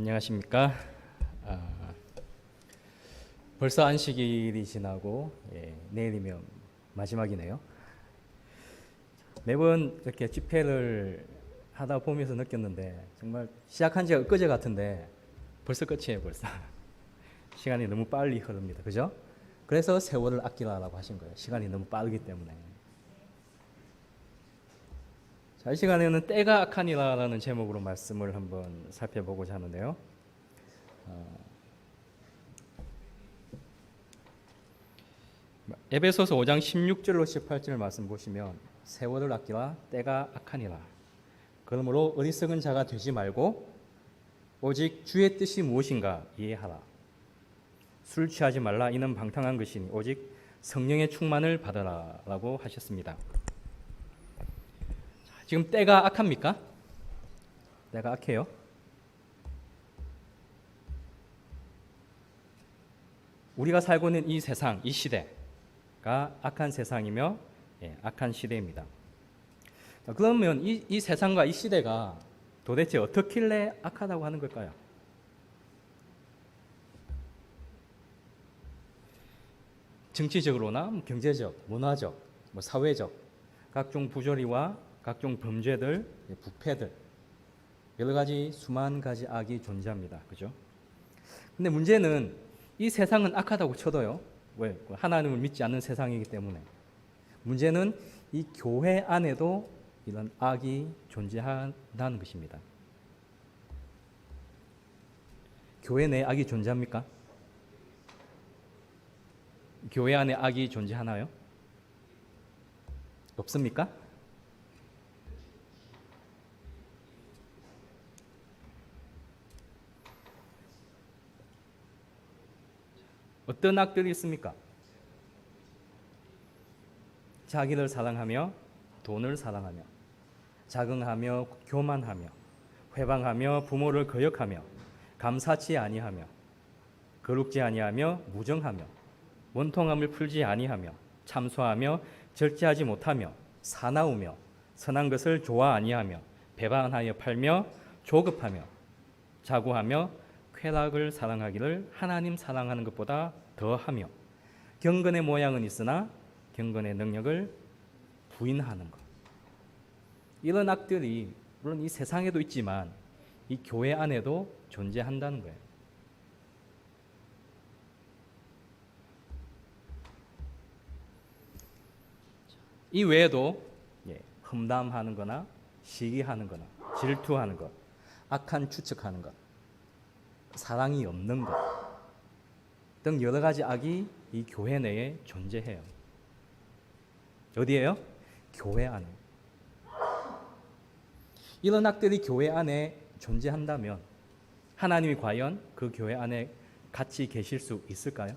안녕하십니까. 아, 벌써 안식일이 지나고 내일이면 마지막이네요. 매번 이렇게 집회를 하다 보면서 느꼈는데 정말 시작한 지가 엊그제 같은데 벌써 끝이에요. 벌써 시간이 너무 빨리 흐릅니다. 그죠? 그래서 세월을 아끼라고 하신 거예요. 시간이 너무 빠르기 때문에. 자, 이 시간에는 때가 악하니라라는 제목으로 말씀을 한번 살펴보고자 하는데요. 에베소서 5장 16절로 18절 말씀 보시면 세월을 아끼라 때가 악하니라. 그러므로 어리석은 자가 되지 말고 오직 주의 뜻이 무엇인가 이해하라. 술 취하지 말라. 이는 방탕한 것이니 오직 성령의 충만을 받으라 라고 하셨습니다. 지금 때가 악합니까? 때가 악해요? 우리가 살고 있는 이 세상, 이 시대가 악한 세상이며 악한 시대입니다. 그러면 이 세상과 이 시대가 도대체 어떻길래 악하다고 하는 걸까요? 정치적으로나 경제적, 문화적, 사회적 각종 부조리와 각종 범죄들, 부패들 여러 가지 수만 가지 악이 존재합니다. 그죠? 근데 문제는 이 세상은 악하다고 쳐도요. 왜? 하나님을 믿지 않는 세상이기 때문에. 문제는 이 교회 안에도 이런 악이 존재한다는 것입니다. 교회 내에 악이 존재합니까? 교회 안에 악이 존재하나요? 없습니까? 어떤 악들이 있습니까? 자기를 사랑하며 돈을 사랑하며 자긍하며 교만하며 회방하며 부모를 거역하며 감사치 아니하며 거룩지 아니하며 무정하며 원통함을 풀지 아니하며 참소하며 절제하지 못하며 사나우며 선한 것을 좋아 아니하며 배반하여 팔며 조급하며 자고하며 쾌락을 사랑하기를 하나님 사랑하는 것보다 더하며 경건의 모양은 있으나 경건의 능력을 부인하는 것. 이런 악들이 물론 이 세상에도 있지만 이 교회 안에도 존재한다는 거예요. 이 외에도 험담하는 거나 시기하는 거나 질투하는 것, 악한 추측하는 것, 사랑이 없는 것 등 여러 가지 악이 이 교회 내에 존재해요. 어디에요? 교회 안에. 이런 악들이 교회 안에 존재한다면 하나님이 과연 그 교회 안에 같이 계실 수 있을까요?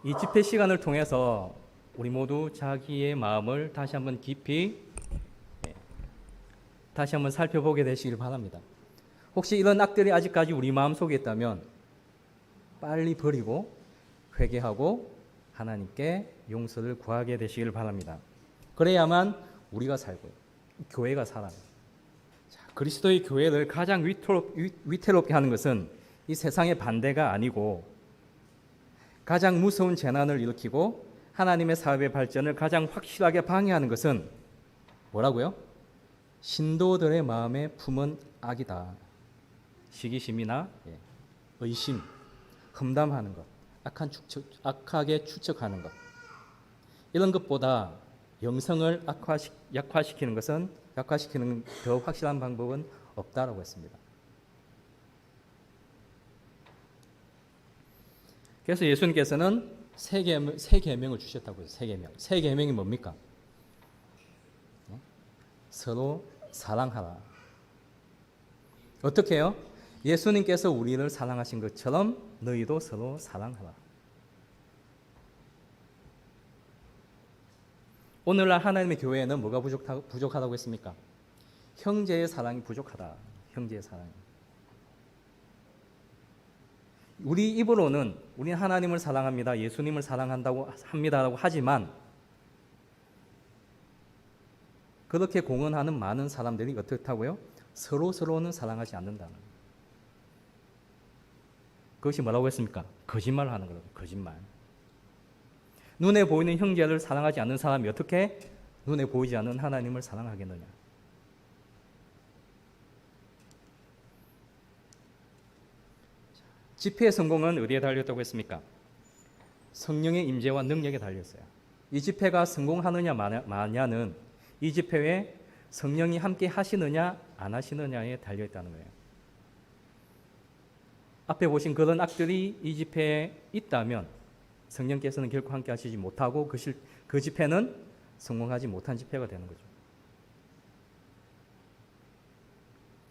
이 집회 시간을 통해서 우리 모두 자기의 마음을 다시 한번 깊이 다시 한번 살펴보게 되시길 바랍니다. 혹시 이런 악들이 아직까지 우리 마음속에 있다면 빨리 버리고 회개하고 하나님께 용서를 구하게 되시길 바랍니다. 그래야만 우리가 살고 교회가 살아요. 그리스도의 교회를 가장 위태롭게 하는 것은 이 세상의 반대가 아니고 가장 무서운 재난을 일으키고 하나님의 사업의 발전을 가장 확실하게 방해하는 것은 뭐라고요? 신도들의 마음에 품은 악이다. 시기심이나 의심, 험담하는 것, 악하게 추측하는 것. 이런 것보다 영성을 약화시키는 더 확실한 방법은 없다라고 했습니다. 그래서 예수님께서는 세 계명을 주셨다고 해요. 세 계명이 뭡니까? 서로 사랑하라. 어떻게 해요? 예수님께서 우리를 사랑하신 것처럼 너희도 서로 사랑하라. 오늘날 하나님의 교회에는 뭐가 부족하다고 했습니까? 형제의 사랑이 부족하다. 형제의 사랑이. 우리 입으로는 우리는 하나님을 사랑합니다. 예수님을 사랑한다고 합니다라고 하지만 그렇게 공언하는 많은 사람들이 어떻다고요? 서로는 사랑하지 않는다는 거예요. 그것이 뭐라고 했습니까? 거짓말을 하는 거라고. 거짓말. 눈에 보이는 형제를 사랑하지 않는 사람이 어떻게 눈에 보이지 않는 하나님을 사랑하겠느냐. 집회의 성공은 어디에 달렸다고 했습니까? 성령의 임재와 능력에 달렸어요. 이 집회가 성공하느냐 마냐는 이 집회에 성령이 함께 하시느냐 안 하시느냐에 달려있다는 거예요. 앞에 보신 그런 악들이 이 집회에 있다면 성령께서는 결코 함께 하시지 못하고 그 집회는 성공하지 못한 집회가 되는 거죠.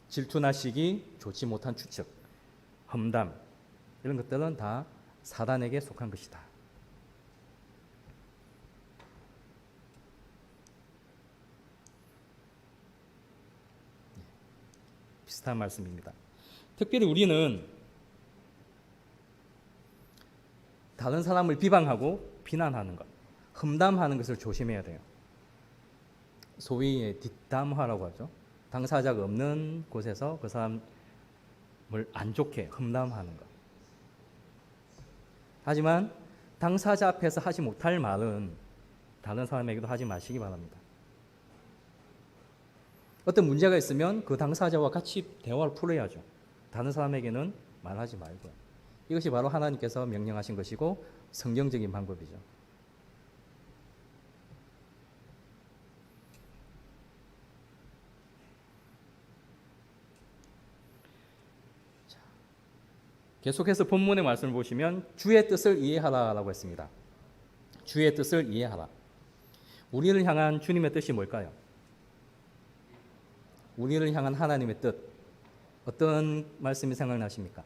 질투나 시기, 좋지 못한 추측, 험담 이런 것들은 다 사단에게 속한 것이다. 비슷한 말씀입니다. 특별히 우리는 다른 사람을 비방하고 비난하는 것, 험담하는 것을 조심해야 돼요. 소위 뒷담화라고 하죠. 당사자가 없는 곳에서 그 사람을 안 좋게 험담하는 것. 하지만 당사자 앞에서 하지 못할 말은 다른 사람에게도 하지 마시기 바랍니다. 어떤 문제가 있으면 그 당사자와 같이 대화를 풀어야죠. 다른 사람에게는 말하지 말고요. 이것이 바로 하나님께서 명령하신 것이고 성경적인 방법이죠. 계속해서 본문의 말씀을 보시면 주의 뜻을 이해하라라고 했습니다. 주의 뜻을 이해하라. 우리를 향한 주님의 뜻이 뭘까요? 우리를 향한 하나님의 뜻. 어떤 말씀이 생각나십니까?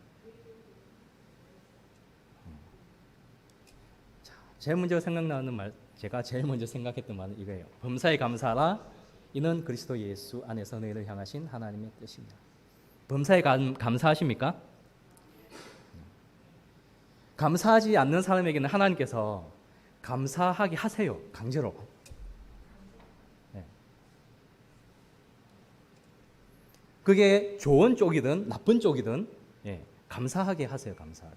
제일 먼저 생각나는 말, 제가 제일 먼저 생각했던 말은 이거예요. 범사에 감사하라. 이는 그리스도 예수 안에서 너희를 향하신 하나님의 뜻입니다. 범사에 감사하십니까? 감사하지 않는 사람에게는 하나님께서 감사하게 하세요. 강제로. 네. 그게 좋은 쪽이든 나쁜 쪽이든 감사하게 하세요. 감사하게.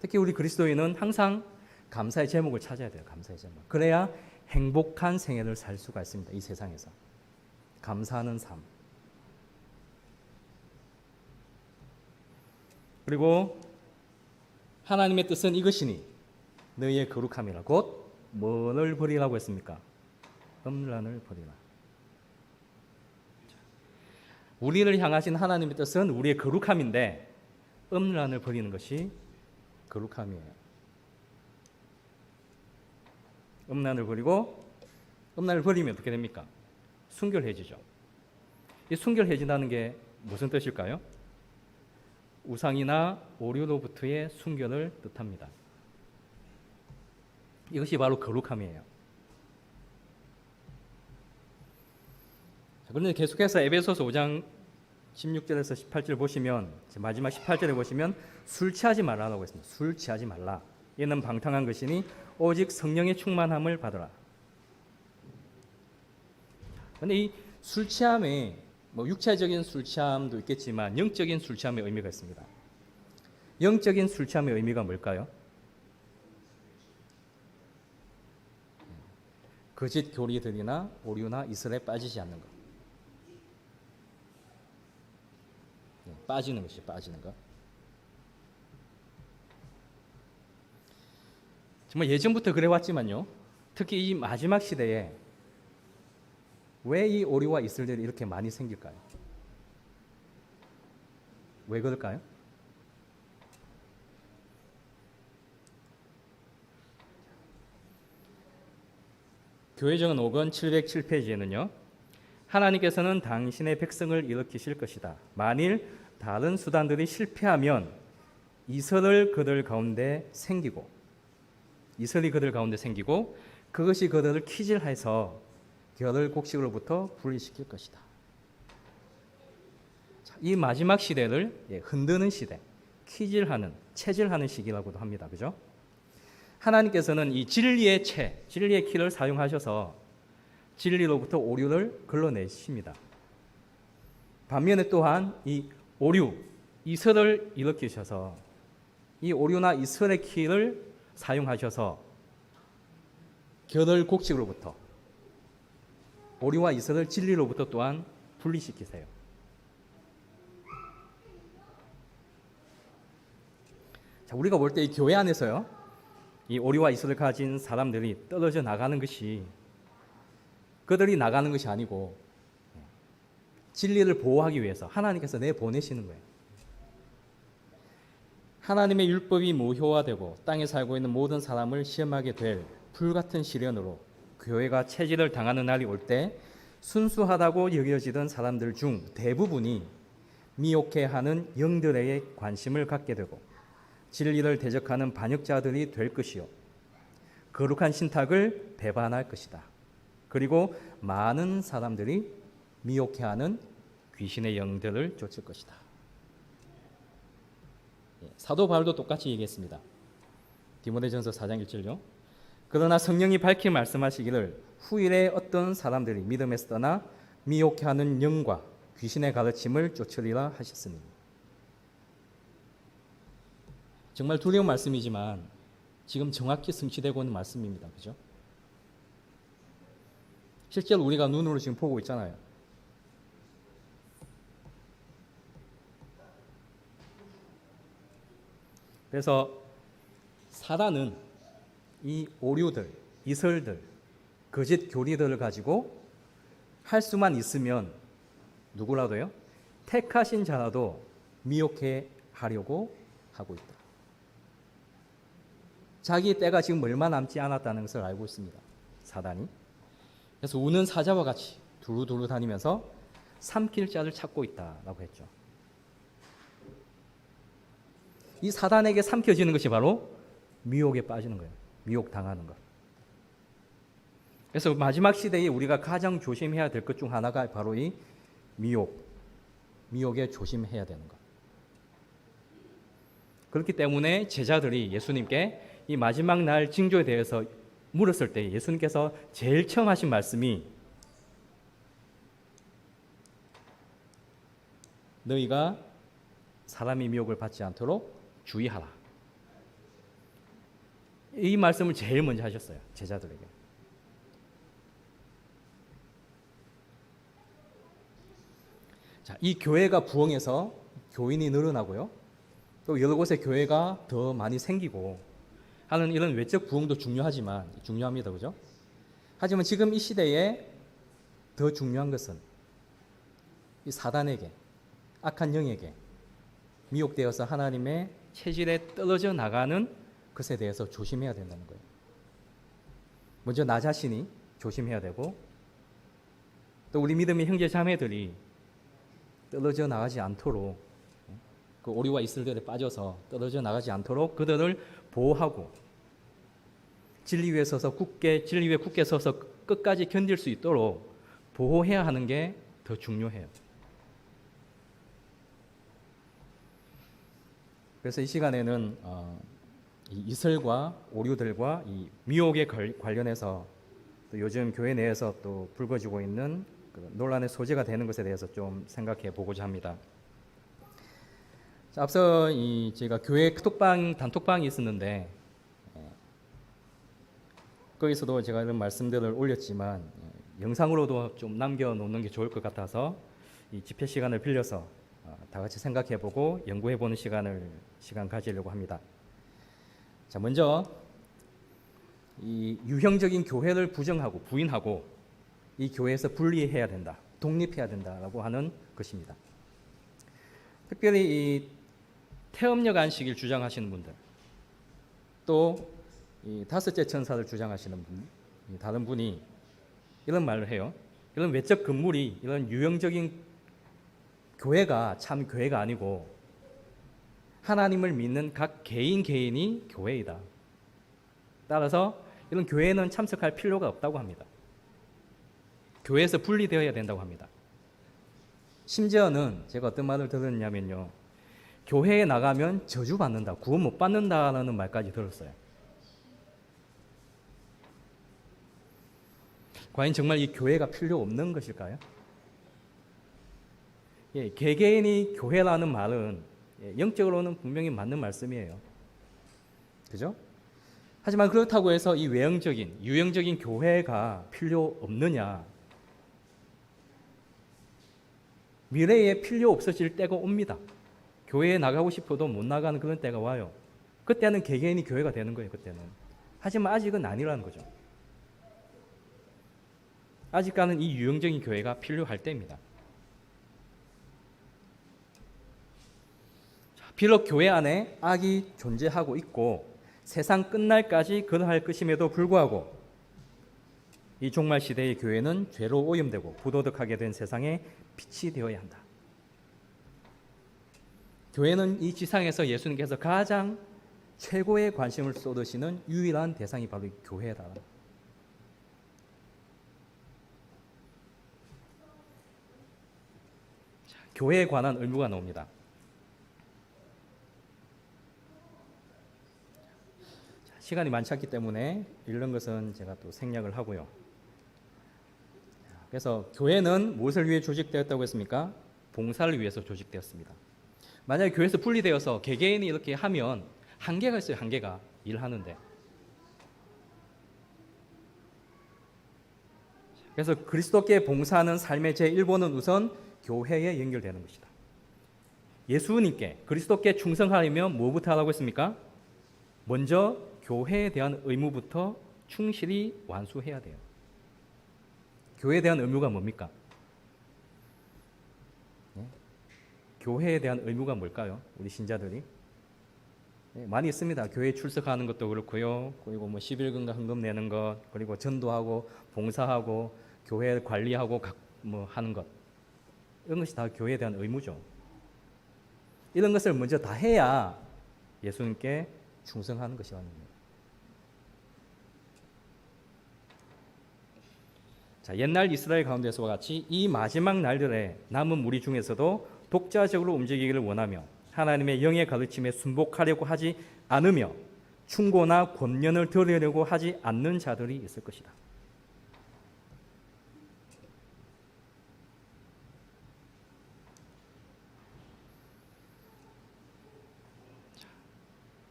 특히 우리 그리스도인은 항상 감사의 제목을 찾아야 돼요. 감사의 제목. 그래야 행복한 생애를 살 수가 있습니다. 이 세상에서. 감사하는 삶. 그리고 하나님의 뜻은 이것이니 너희의 거룩함이라. 곧 뭐를 버리라고 했습니까? 음란을 버리라. 우리를 향하신 하나님의 뜻은 우리의 거룩함인데 음란을 버리는 것이 거룩함이에요. 음란을 버리고, 음란을 버리면 어떻게 됩니까? 순결해지죠. 이 순결해진다는 게 무슨 뜻일까요? 우상이나 오류로부터의 순결을 뜻합니다. 이것이 바로 거룩함이에요. 그런데 계속해서 에베소서 5장 16절에서 18절 보시면, 마지막 18절에 보시면 술 취하지 말라라고 했습니다. 술 취하지 말라. 이는 방탕한 것이니 오직 성령의 충만함을 받으라. 그런데 이 술 취함에 육체적인 술 취함도 있겠지만 영적인 술 취함의 의미가 있습니다. 영적인 술 취함의 의미가 뭘까요? 거짓 교리들이나 오류나 이슬에 빠지지 않는 것. 빠지는 것이 빠지는 것. 정말 예전부터 그래왔지만요. 특히 이 마지막 시대에 왜 이 오류와 이슬들이 이렇게 많이 생길까요? 왜 그럴까요? 교회정은 5권 707페이지에는요. 하나님께서는 당신의 백성을 일으키실 것이다. 만일 다른 수단들이 실패하면 이슬이 그들 가운데 생기고 그것이 그들을 키질해서 결을 곡식으로부터 분리시킬 것이다. 이 마지막 시대를 흔드는 시대, 키질하는, 체질하는 시기라고도 합니다. 그죠? 하나님께서는 이 진리의 키를 사용하셔서 진리로부터 오류를 걸러내십니다. 반면에 또한 이 오류, 이설을 일으키셔서 이 오류나 이설의 키를 사용하셔서 결을 곡식으로부터 오류와 이설을 진리로부터 또한 분리시키세요. 자, 우리가 볼 때 이 교회 안에서요, 이 오류와 이설을 가진 사람들이 떨어져 나가는 것이 그들이 나가는 것이 아니고 진리를 보호하기 위해서 하나님께서 내보내시는 거예요. 하나님의 율법이 무효화되고 땅에 살고 있는 모든 사람을 시험하게 될 불같은 시련으로 교회가 체질을 당하는 날이 올 때 순수하다고 여겨지던 사람들 중 대부분이 미혹해하는 영들에게 관심을 갖게 되고 진리를 대적하는 반역자들이 될 것이요 거룩한 신탁을 배반할 것이다. 그리고 많은 사람들이 미혹해하는 귀신의 영들을 쫓을 것이다. 사도 바울도 똑같이 얘기했습니다. 디모데전서 4장 1절요. 그러나 성령이 밝히 말씀하시기를 후일에 어떤 사람들이 믿음에서 떠나 미혹해하는 영과 귀신의 가르침을 쫓으리라 하셨으니. 정말 두려운 말씀이지만 지금 정확히 성취되고 있는 말씀입니다. 그죠? 실제로 우리가 눈으로 지금 보고 있잖아요. 그래서 사단은 이 오류들, 이설들, 거짓 교리들을 가지고 할 수만 있으면 누구라도요? 택하신 자라도 미혹해 하려고 하고 있다. 자기 때가 지금 얼마 남지 않았다는 것을 알고 있습니다. 사단이. 그래서 우는 사자와 같이 두루두루 다니면서 삼킬 자를 찾고 있다라고 했죠. 이 사단에게 삼켜지는 것이 바로 미혹에 빠지는 거예요. 미혹 당하는 것. 그래서 마지막 시대에 우리가 가장 조심해야 될 것 중 하나가 바로 이 미혹에 조심해야 되는 것. 그렇기 때문에 제자들이 예수님께 이 마지막 날 징조에 대해서 물었을 때 예수님께서 제일 처음 하신 말씀이 너희가 사람의 미혹을 받지 않도록 주의하라. 이 말씀을 제일 먼저 하셨어요. 제자들에게. 자, 이 교회가 부흥해서 교인이 늘어나고요. 또 여러 곳에 교회가 더 많이 생기고 하는 이런 외적 부흥도 중요합니다. 그죠? 하지만 지금 이 시대에 더 중요한 것은 이 사단에게, 악한 영에게 미혹되어서 하나님의 체질에 떨어져 나가는 것에 대해서 조심해야 된다는 거예요. 먼저 나 자신이 조심해야 되고 또 우리 믿음의 형제 자매들이 떨어져 나가지 않도록 그 오류와 이슬들에 빠져서 떨어져 나가지 않도록 그들을 보호하고 진리 위에 서서 진리 위에 굳게 서서 끝까지 견딜 수 있도록 보호해야 하는 게 더 중요해요. 그래서 이 시간에는 이 이설과 오류들과 이 미혹에 관련해서 또 요즘 교회 내에서 또 불거지고 있는 그 논란의 소재가 되는 것에 대해서 좀 생각해 보고자 합니다. 자, 앞서 제가 교회 단톡방이 있었는데 거기서도 제가 이런 말씀들을 올렸지만 영상으로도 좀 남겨놓는 게 좋을 것 같아서 이 집회 시간을 빌려서 다 같이 생각해보고 연구해보는 시간 가지려고 합니다. 자, 먼저 이 유형적인 교회를 부인하고 이 교회에서 분리해야 된다, 독립해야 된다라고 하는 것입니다. 특별히 이 태음력 안식일 주장하시는 분들, 또 이 다섯째 천사를 주장하시는 분, 다른 분이 이런 말을 해요. 이런 외적 건물이 이런 유형적인 교회가 참 교회가 아니고 하나님을 믿는 각 개인이 교회이다. 따라서 이런 교회는 참석할 필요가 없다고 합니다. 교회에서 분리되어야 된다고 합니다. 심지어는 제가 어떤 말을 들었냐면요, 교회에 나가면 저주받는다, 구원 못 받는다라는 말까지 들었어요. 과연 정말 이 교회가 필요 없는 것일까요? 예, 개개인이 교회라는 말은 영적으로는 분명히 맞는 말씀이에요. 그죠? 하지만 그렇다고 해서 이 외형적인, 유형적인 교회가 필요 없느냐? 미래에 필요 없어질 때가 옵니다. 교회에 나가고 싶어도 못 나가는 그런 때가 와요. 그때는 개개인이 교회가 되는 거예요. 그때는. 하지만 아직은 아니라는 거죠. 아직까지는 이 유형적인 교회가 필요할 때입니다. 비록 교회 안에 악이 존재하고 있고 세상 끝날까지 그러할 것임에도 불구하고 이 종말 시대의 교회는 죄로 오염되고 부도덕하게 된 세상에 빛이 되어야 한다. 교회는 이 지상에서 예수님께서 가장 최고의 관심을 쏟으시는 유일한 대상이 바로 이 교회다. 교회에 관한 의무가 나옵니다. 시간이 많지 않기 때문에 이런 것은 제가 또 생략을 하고요. 그래서 교회는 무엇을 위해 조직되었다고 했습니까? 봉사를 위해서 조직되었습니다. 만약에 교회에서 분리되어서 개개인이 이렇게 하면 한계가 있어요. 한계가 일하는데. 그래서 그리스도께 봉사하는 삶의 제1번은 우선 교회에 연결되는 것이다. 예수님께 그리스도께 충성하려면 뭐부터 하라고 했습니까? 먼저 교회에 대한 의무부터 충실히 완수해야 돼요. 교회에 대한 의무가 뭡니까? 네? 교회에 대한 의무가 뭘까요? 우리 신자들이 네, 많이 있습니다. 교회 출석하는 것도 그렇고요. 그리고 뭐 11금과 헌금 내는 것, 그리고 전도하고 봉사하고 교회 관리하고 뭐 하는 것, 이런 것이 다 교회에 대한 의무죠. 이런 것을 먼저 다 해야 예수님께 충성하는 것이라는 겁니다. 자, 옛날 이스라엘 가운데서와 같이 이 마지막 날들에 남은 무리 중에서도 독자적으로 움직이기를 원하며 하나님의 영의 가르침에 순복하려고 하지 않으며 충고나 권면을 들으려고 하지 않는 자들이 있을 것이다.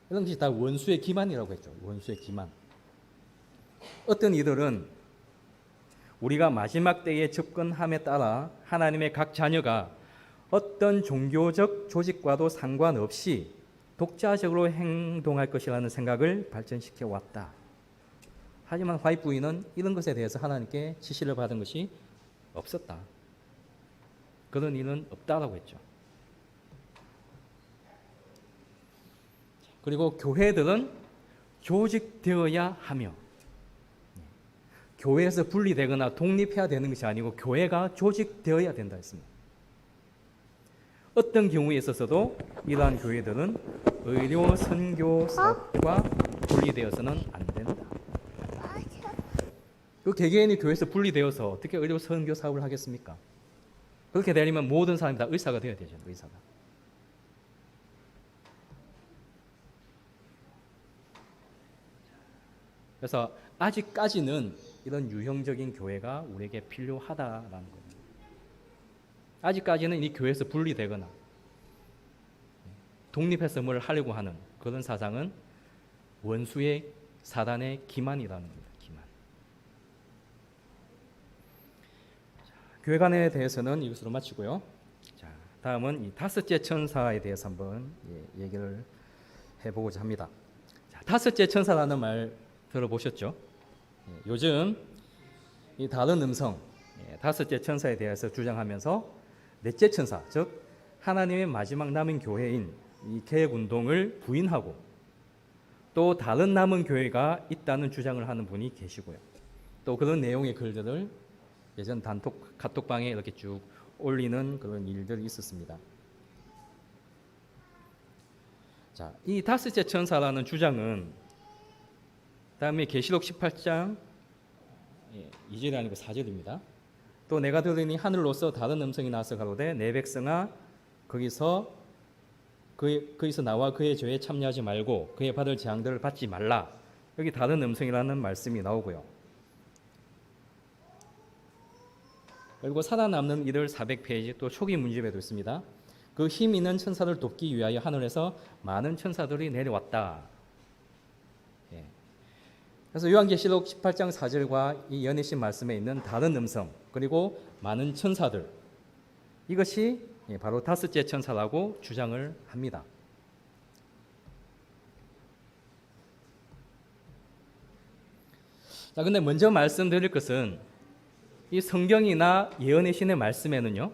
이런 것이 다 원수의 기만이라고 했죠. 원수의 기만. 어떤 이들은 우리가 마지막 때에 접근함에 따라 하나님의 각 자녀가 어떤 종교적 조직과도 상관없이 독자적으로 행동할 것이라는 생각을 발전시켜 왔다. 하지만 화이트 부인은 이런 것에 대해서 하나님께 지시를 받은 것이 없었다. 그런 일은 없다라고 했죠. 그리고 교회들은 조직되어야 하며 교회에서 분리되거나 독립해야 되는 것이 아니고 교회가 조직되어야 된다 했습니다. 어떤 경우에 있어서도 이러한 교회들은 의료 선교 사업과 분리되어서는 안 된다. 그 개개인이 교회에서 분리되어서 어떻게 의료 선교 사업을 하겠습니까? 그렇게 되려면 모든 사람이 다 의사가 되어야 되죠. 의사가. 그래서 아직까지는 이런 유형적인 교회가 우리에게 필요하다라는 거예요. 아직까지는 이 교회에서 분리되거나 독립해서 뭘 하려고 하는 그런 사상은 원수의 사단의 기만이라는 겁니다. 기만. 자, 교회관에 대해서는 이것으로 마치고요. 자, 다음은 이 다섯째 천사에 대해서 한번 얘기를 해보고자 합니다. 자, 다섯째 천사라는 말 들어보셨죠? 요즘 이 다른 음성 다섯째 천사에 대해서 주장하면서 넷째 천사, 즉 하나님의 마지막 남은 교회인 이 개혁운동을 부인하고 또 다른 남은 교회가 있다는 주장을 하는 분이 계시고요. 또 그런 내용의 글들을 예전 단톡 카톡방에 이렇게 쭉 올리는 그런 일들이 있었습니다. 자, 이 다섯째 천사라는 주장은 다음에 계시록 18장 2절이 아니고 4절입니다. 또 내가 들으니 하늘로서 다른 음성이 나서 가로되 내 백성아 거기서 나와 그의 죄에 참여하지 말고 그의 받을 재앙들을 받지 말라. 여기 다른 음성이라는 말씀이 나오고요. 그리고 살아남는 이들 400페이지 또 초기 문집에도 있습니다. 그 힘 있는 천사를 돕기 위하여 하늘에서 많은 천사들이 내려왔다. 예. 그래서 요한계시록 18장 4절과 이 연희신 말씀에 있는 다른 음성 그리고 많은 천사들 이것이 바로 다섯째 천사라고 주장을 합니다. 자, 근데 먼저 말씀드릴 것은 이 성경이나 예언의 신의 말씀에는요,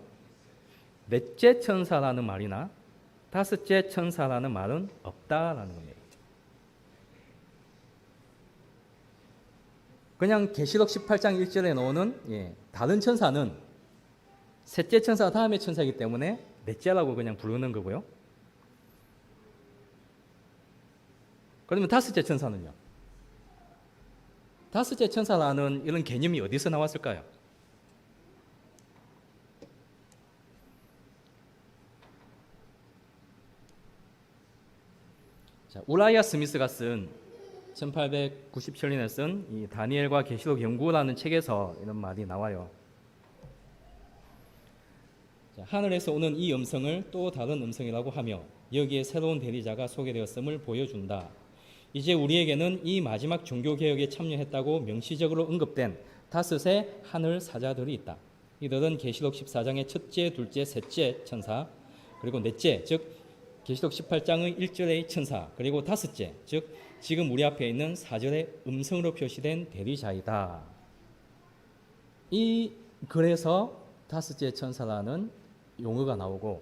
넷째 천사라는 말이나 다섯째 천사라는 말은 없다라는 겁니다. 그냥 계시록 18장 1절에 나오는 다른 천사는 셋째 천사 다음의 천사이기 때문에 넷째라고 그냥 부르는 거고요. 그러면 다섯째 천사는요? 다섯째 천사라는 이런 개념이 어디서 나왔을까요? 자, 우라이아 스미스가 쓴 1897년에 쓴 이 다니엘과 계시록 연구라는 책에서 이런 말이 나와요. 자, 하늘에서 오는 이 음성을 또 다른 음성이라고 하며 여기에 새로운 대리자가 소개되었음을 보여준다. 이제 우리에게는 이 마지막 종교개혁에 참여했다고 명시적으로 언급된 다섯의 하늘 사자들이 있다. 이들은 계시록 14장의 첫째, 둘째, 셋째 천사, 그리고 넷째, 즉 계시록 18장의 1절의 천사, 그리고 다섯째, 즉 지금 우리 앞에 있는 4절의 음성으로 표시된 대리자이다. 그래서 다섯째 천사라는 용어가 나오고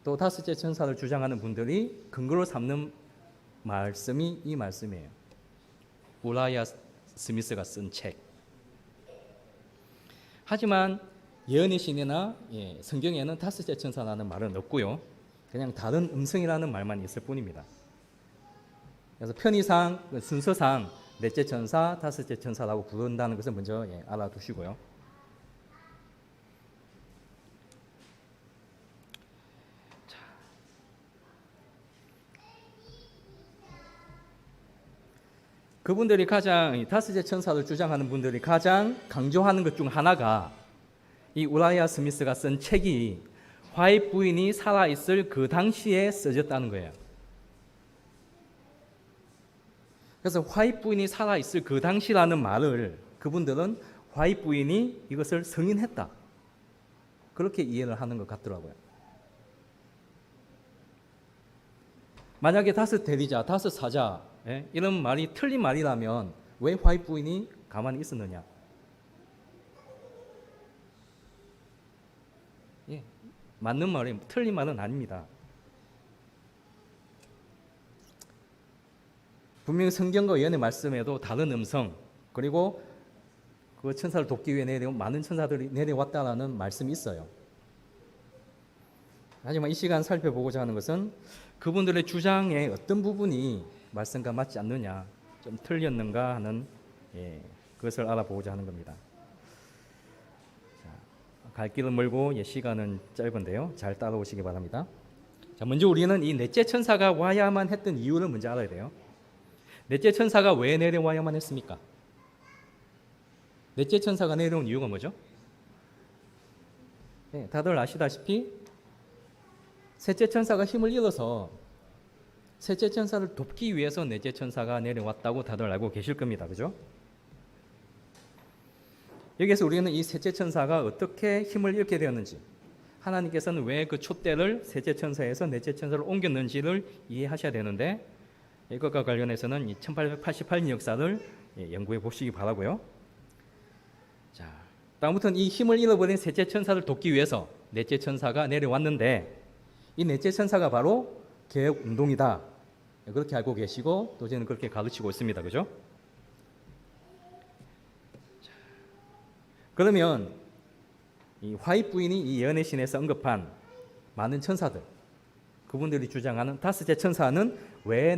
또 다섯째 천사를 주장하는 분들이 근거로 삼는 말씀이 이 말씀이에요. 우라이아 스미스가 쓴 책. 하지만 예언의 신이나 성경에는 다섯째 천사라는 말은 없고요. 그냥 다른 음성이라는 말만 있을 뿐입니다. 그래서 편의상, 순서상 넷째 천사, 다섯째 천사라고 부른다는 것을 먼저 알아두시고요. 그분들이 가장 다섯째 천사를 주장하는 분들이 가장 강조하는 것 중 하나가 이 우라이아 스미스가 쓴 책이 화이트 부인이 살아있을 그 당시에 써졌다는 거예요. 그래서 화이트 부인이 살아있을 그 당시라는 말을 그분들은 화이트 부인이 이것을 승인했다. 그렇게 이해를 하는 것 같더라고요. 만약에 다섯 대리자, 다섯 사자 이런 말이 틀린 말이라면 왜 화이트 부인이 가만히 있었느냐? 맞는 말이 틀린 말은 아닙니다. 분명히 성경과 예언의 말씀에도 다른 음성 그리고 그 천사를 돕기 위해 내려온 많은 천사들이 내려왔다라는 말씀이 있어요. 하지만 이 시간 살펴보고자 하는 것은 그분들의 주장의 어떤 부분이 말씀과 맞지 않느냐, 좀 틀렸는가 하는 그것을 알아보고자 하는 겁니다. 갈 길은 멀고 시간은 짧은데요. 잘 따라오시기 바랍니다. 자, 먼저 우리는 이 넷째 천사가 와야만 했던 이유를 먼저 알아야 돼요. 넷째 천사가 왜 내려와야만 했습니까? 넷째 천사가 내려온 이유가 뭐죠? 다들 아시다시피 셋째 천사가 힘을 잃어서 셋째 천사를 돕기 위해서 넷째 천사가 내려왔다고 다들 알고 계실 겁니다. 그죠? 여기에서 우리는 이 셋째 천사가 어떻게 힘을 잃게 되었는지, 하나님께서는 왜 그 촛대를 셋째 천사에서 넷째 천사로 옮겼는지를 이해하셔야 되는데, 이것과 관련해서는 이 1888년 역사를 연구해 보시기 바라고요. 자, 다음부터는 이 힘을 잃어버린 셋째 천사를 돕기 위해서 넷째 천사가 내려왔는데, 이 넷째 천사가 바로 개혁 운동이다. 그렇게 알고 계시고 또 저는 그렇게 가르치고 있습니다. 그죠? 그러면 이 화이트 부인이 이 예언의 신에서 언급한 많은 천사들, 그분들이 주장하는 다섯째 천사는 왜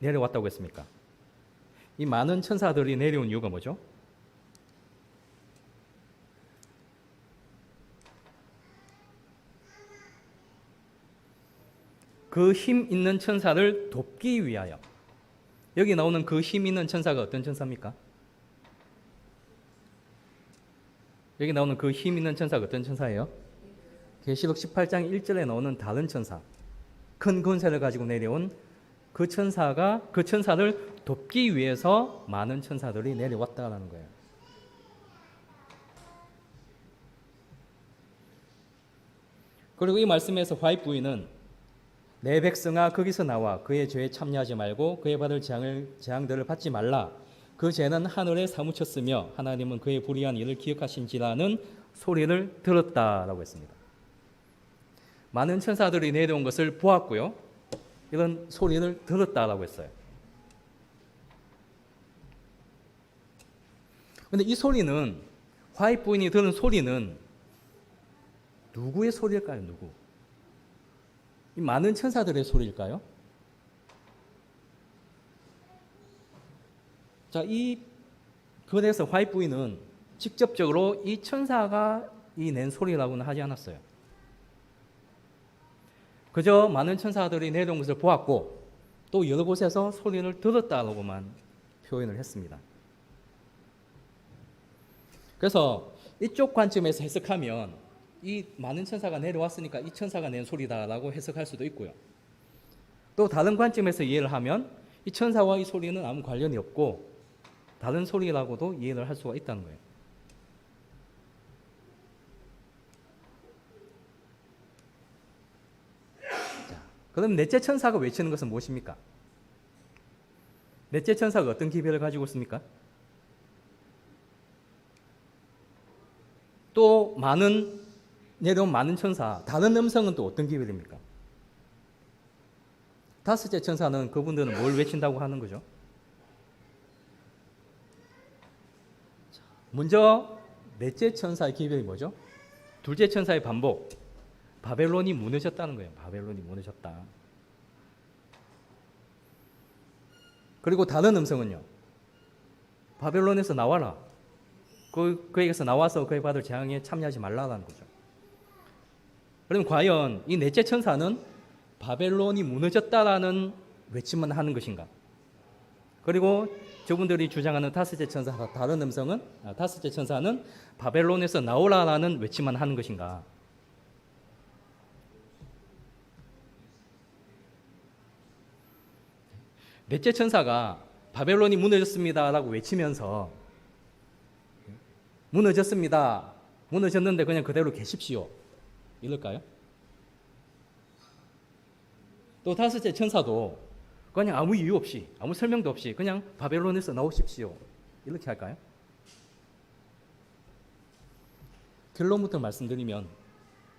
내려왔다고 했습니까? 이 많은 천사들이 내려온 이유가 뭐죠? 그 힘 있는 천사를 돕기 위하여. 여기 나오는 그 힘 있는 천사가 어떤 천사입니까? 여기 나오는 그 힘 있는 천사가 어떤 천사예요? 계시록 18장 1절에 나오는 다른 천사, 큰 권세를 가지고 내려온 그 천사가 그 천사를 돕기 위해서 많은 천사들이 내려왔다는 거예요. 그리고 이 말씀에서 화이트 부인은 내 백성아 거기서 나와 그의 죄에 참여하지 말고 그의 받을 재앙들을 받지 말라. 그 죄는 하늘에 사무쳤으며 하나님은 그의 불의한 일을 기억하신지라는 소리를 들었다라고 했습니다. 많은 천사들이 내려온 것을 보았고요. 이런 소리를 들었다라고 했어요. 그런데 이 소리는 화이트 부인이 들은 소리는 누구의 소리일까요? 누구? 이 많은 천사들의 소리일까요? 자, 이 글에서 화이트 부인은 직접적으로 이 천사가 이 낸 소리라고는 하지 않았어요. 그저 많은 천사들이 내려온 것을 보았고 또 여러 곳에서 소리를 들었다라고만 표현을 했습니다. 그래서 이쪽 관점에서 해석하면 이 많은 천사가 내려왔으니까 이 천사가 낸 소리다라고 해석할 수도 있고요. 또 다른 관점에서 이해를 하면 이 천사와 이 소리는 아무 관련이 없고 다른 소리라고도 이해를 할 수가 있다는 거예요. 자, 그럼 넷째 천사가 외치는 것은 무엇입니까? 넷째 천사가 어떤 기별을 가지고 있습니까? 또 내려온 많은 천사, 다른 음성은 또 어떤 기별입니까? 다섯째 천사는 그분들은 뭘 외친다고 하는 거죠? 먼저 넷째 천사의 기별이 뭐죠? 둘째 천사의 반복. 바벨론이 무너졌다는 거예요. 바벨론이 무너졌다. 그리고 다른 음성은요. 바벨론에서 나와라. 그에게서 나와서 그에 받을 재앙에 참여하지 말라는 거죠. 그럼 과연 이 넷째 천사는 바벨론이 무너졌다라는 외침만 하는 것인가? 그리고 저분들이 주장하는 다섯째 천사 다른 음성은 다섯째 천사는 바벨론에서 나오라라는 외침만 하는 것인가? 넷째 천사가 바벨론이 무너졌습니다라고 외치면서 무너졌습니다. 무너졌는데 그냥 그대로 계십시오. 이럴까요? 또 다섯째 천사도 그냥 아무 이유 없이 아무 설명도 없이 그냥 바벨론에서 나오십시오. 이렇게 할까요? 결론부터 말씀드리면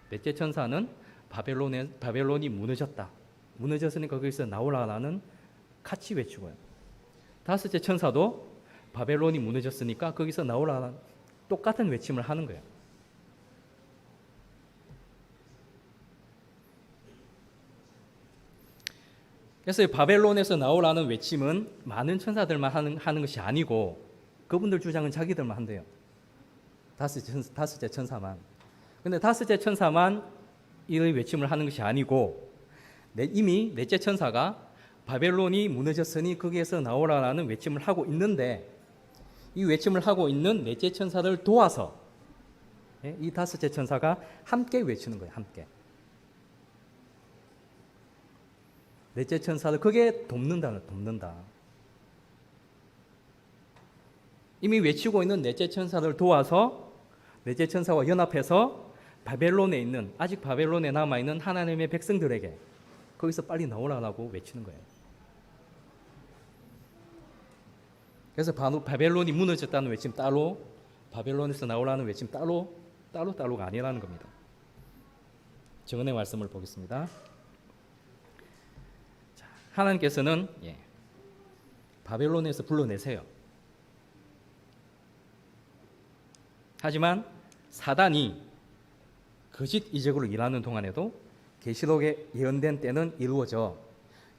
넷째 천사는 바벨론이 무너졌다. 무너졌으니까 거기서 나오라라는 같이 외치고요. 다섯째 천사도 바벨론이 무너졌으니까 거기서 나오라는 똑같은 외침을 하는 거예요. 그래서 바벨론에서 나오라는 외침은 많은 천사들만 하는 것이 아니고 그분들 주장은 자기들만 한대요. 다섯째 천사만. 근데 다섯째 천사만 이 외침을 하는 것이 아니고 이미 넷째 천사가 바벨론이 무너졌으니 거기에서 나오라라는 외침을 하고 있는데 이 외침을 하고 있는 넷째 천사를 도와서 이 다섯째 천사가 함께 외치는 거예요. 함께. 넷째 천사를 그게 돕는다. 이미 외치고 있는 넷째 천사를 도와서 넷째 천사와 연합해서 바벨론에 있는 아직 바벨론에 남아 있는 하나님의 백성들에게 거기서 빨리 나오라고 외치는 거예요. 그래서 바벨론이 무너졌다는 외침 따로, 바벨론에서 나오라는 외침 따로가 아니라는 겁니다. 정언의 말씀을 보겠습니다. 하나님께서는 바벨론에서 불러내세요. 하지만 사단이 거짓 이적으로 일하는 동안에도 계시록에 예언된 때는 이루어져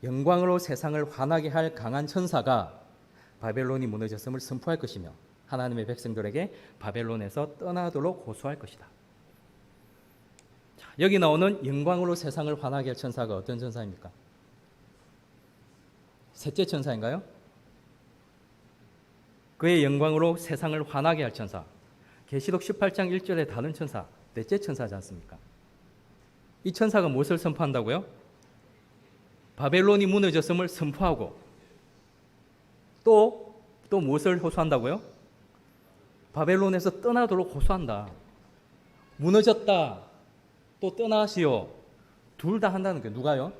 영광으로 세상을 환하게 할 강한 천사가 바벨론이 무너졌음을 선포할 것이며 하나님의 백성들에게 바벨론에서 떠나도록 호소할 것이다. 자, 여기 나오는 영광으로 세상을 환하게 할 천사가 어떤 천사입니까? 셋째 천사인가요? 그의 영광으로 세상을 환하게 할 천사. 계시록 18장 1절에 다른 천사, 넷째 천사지 않습니까? 이 천사가 무엇을 선포한다고요? 바벨론이 무너졌음을 선포하고 또 무엇을 호소한다고요? 바벨론에서 떠나도록 호소한다. 무너졌다. 또 떠나시오. 둘 다 한다는 거예요. 누가요?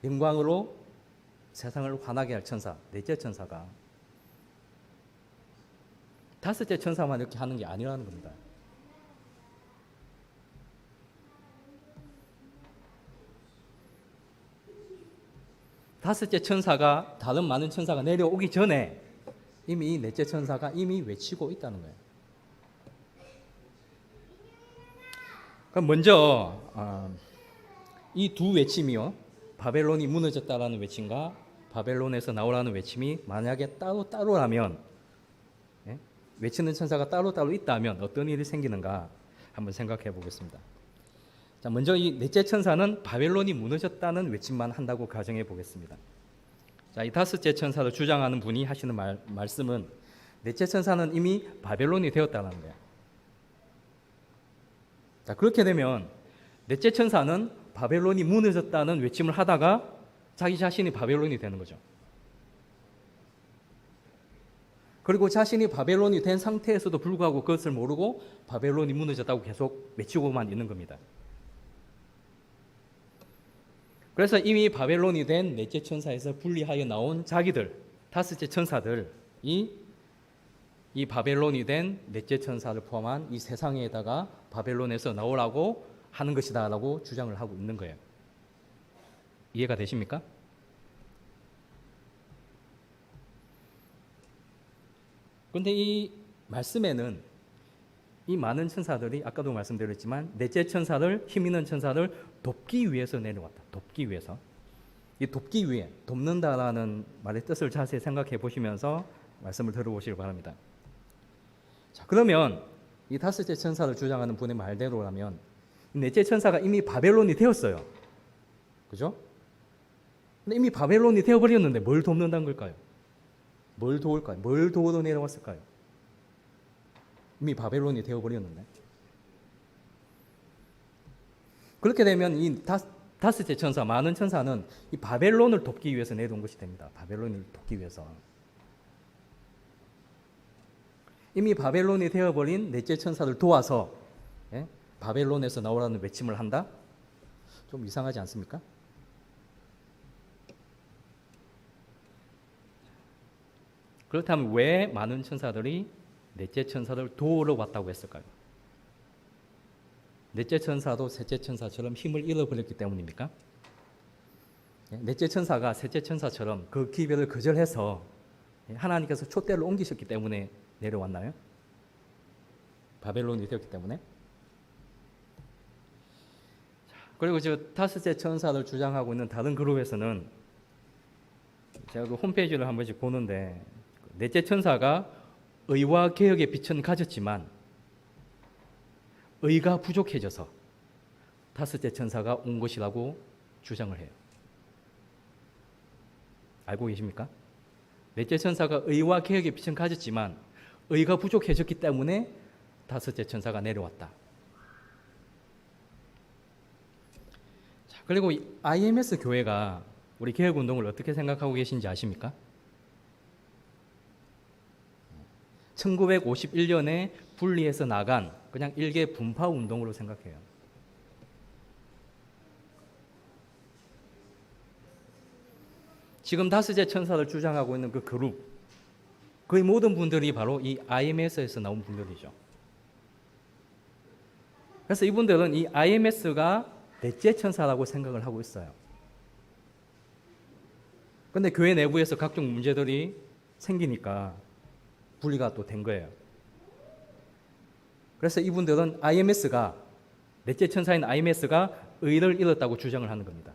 영광으로 세상을 환하게 할 천사, 넷째 천사가. 다섯째 천사만 이렇게 하는 게 아니라는 겁니다. 다섯째 천사가 다른 많은 천사가 내려오기 전에 이미 넷째 천사가 이미 외치고 있다는 거예요. 그럼 먼저 이 두 외침이요, 바벨론이 무너졌다라는 외침과 바벨론에서 나오라는 외침이 만약에 따로라면, 외치는 천사가 따로 있다면 어떤 일이 생기는가 한번 생각해 보겠습니다. 자, 먼저 이 넷째 천사는 바벨론이 무너졌다는 외침만 한다고 가정해 보겠습니다. 자, 이 다섯째 천사를 주장하는 분이 하시는 말씀은 넷째 천사는 이미 바벨론이 되었다는 거예요. 자, 그렇게 되면 넷째 천사는 바벨론이 무너졌다는 외침을 하다가 자기 자신이 바벨론이 되는 거죠. 그리고 자신이 바벨론이 된 상태에서도 불구하고 그것을 모르고 바벨론이 무너졌다고 계속 외치고만 있는 겁니다. 그래서 이미 바벨론이 된 넷째 천사에서 분리하여 나온 자기들, 다섯째 천사들, 이 바벨론이 된 넷째 천사를 포함한 이 세상에다가 바벨론에서 나오라고 하는 것이다라고 주장을 하고 있는 거예요. 이해가 되십니까? 그런데 이 말씀에는 이 많은 천사들이 아까도 말씀드렸지만 넷째 천사를, 힘 있는 천사를 돕기 위해서 내려왔다. 돕기 위해서. 이 돕기 위해, 돕는다라는 말의 뜻을 자세히 생각해 보시면서 말씀을 들어보시기 바랍니다. 자, 그러면 이 다섯째 천사를 주장하는 분의 말대로라면 넷째 천사가 이미 바벨론이 되었어요. 그죠? 근데 이미 바벨론이 되어버렸는데 뭘 돕는다는 걸까요? 뭘 도울까요? 뭘 도우러 내려왔을까요? 이미 바벨론이 되어버렸는데. 그렇게 되면 이 다섯째 천사, 많은 천사는 이 바벨론을 돕기 위해서 내려온 것이 됩니다. 바벨론을 돕기 위해서. 이미 바벨론이 되어버린 넷째 천사를 도와서 바벨론에서 나오라는 외침을 한다? 좀 이상하지 않습니까? 그렇다면 왜 많은 천사들이 넷째 천사를 도우러 왔다고 했을까요? 넷째 천사도 셋째 천사처럼 힘을 잃어버렸기 때문입니까? 넷째 천사가 셋째 천사처럼 그 기별을 거절해서 하나님께서 촛대를 옮기셨기 때문에 내려왔나요? 바벨론이 되었기 때문에? 그리고 저 다섯째 천사를 주장하고 있는 다른 그룹에서는 제가 그 홈페이지를 한 번씩 보는데 넷째 천사가 의와 개혁의 빛은 가졌지만 의가 부족해져서 다섯째 천사가 온 것이라고 주장을 해요. 알고 계십니까? 넷째 천사가 의와 개혁의 빛은 가졌지만 의가 부족해졌기 때문에 다섯째 천사가 내려왔다. 자, 그리고 IMS 교회가 우리 개혁운동을 어떻게 생각하고 계신지 아십니까? 1951년에 분리해서 나간 그냥 일개 분파 운동으로 생각해요. 지금 다섯째 천사를 주장하고 있는 그 그룹, 거의 모든 분들이 바로 이 IMS에서 나온 분들이죠. 그래서 이분들은 이 IMS가 넷째 천사라고 생각을 하고 있어요. 그런데 교회 내부에서 각종 문제들이 생기니까 분리가 또 된 거예요. 그래서 이분들은 IMS가, 넷째 천사인 IMS가 의를 잃었다고 주장을 하는 겁니다.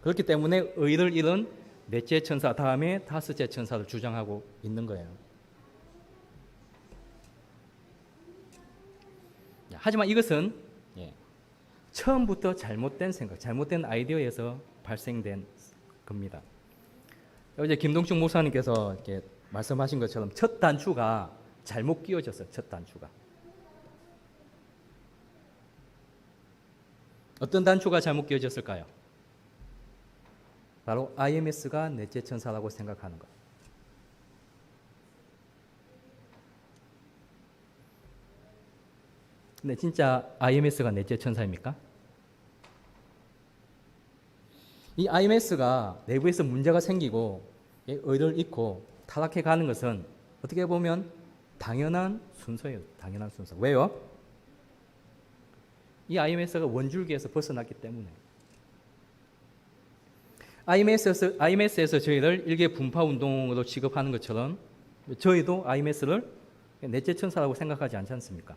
그렇기 때문에 의를 잃은 넷째 천사 다음에 다섯째 천사를 주장하고 있는 거예요. 하지만 이것은 처음부터 잘못된 생각, 잘못된 아이디어에서 발생된 겁니다. 어제 김동중 목사님께서 이렇게 말씀하신 것처럼 첫 단추가 잘못 끼워졌어요. 첫 단추가. 어떤 단추가 잘못 끼워졌을까요? 바로 IMS가 넷째 천사라고 생각하는 것. 근데 진짜 IMS가 넷째 천사입니까? 이 IMS가 내부에서 문제가 생기고 의를 잃고 타락해 가는 것은 어떻게 보면 당연한 순서예요. 당연한 순서. 왜요? 이 IMS가 원줄기에서 벗어났기 때문에. IMS에서 저희를 일개 분파 운동으로 취급하는 것처럼 저희도 IMS를 넷째 천사라고 생각하지 않지 않습니까?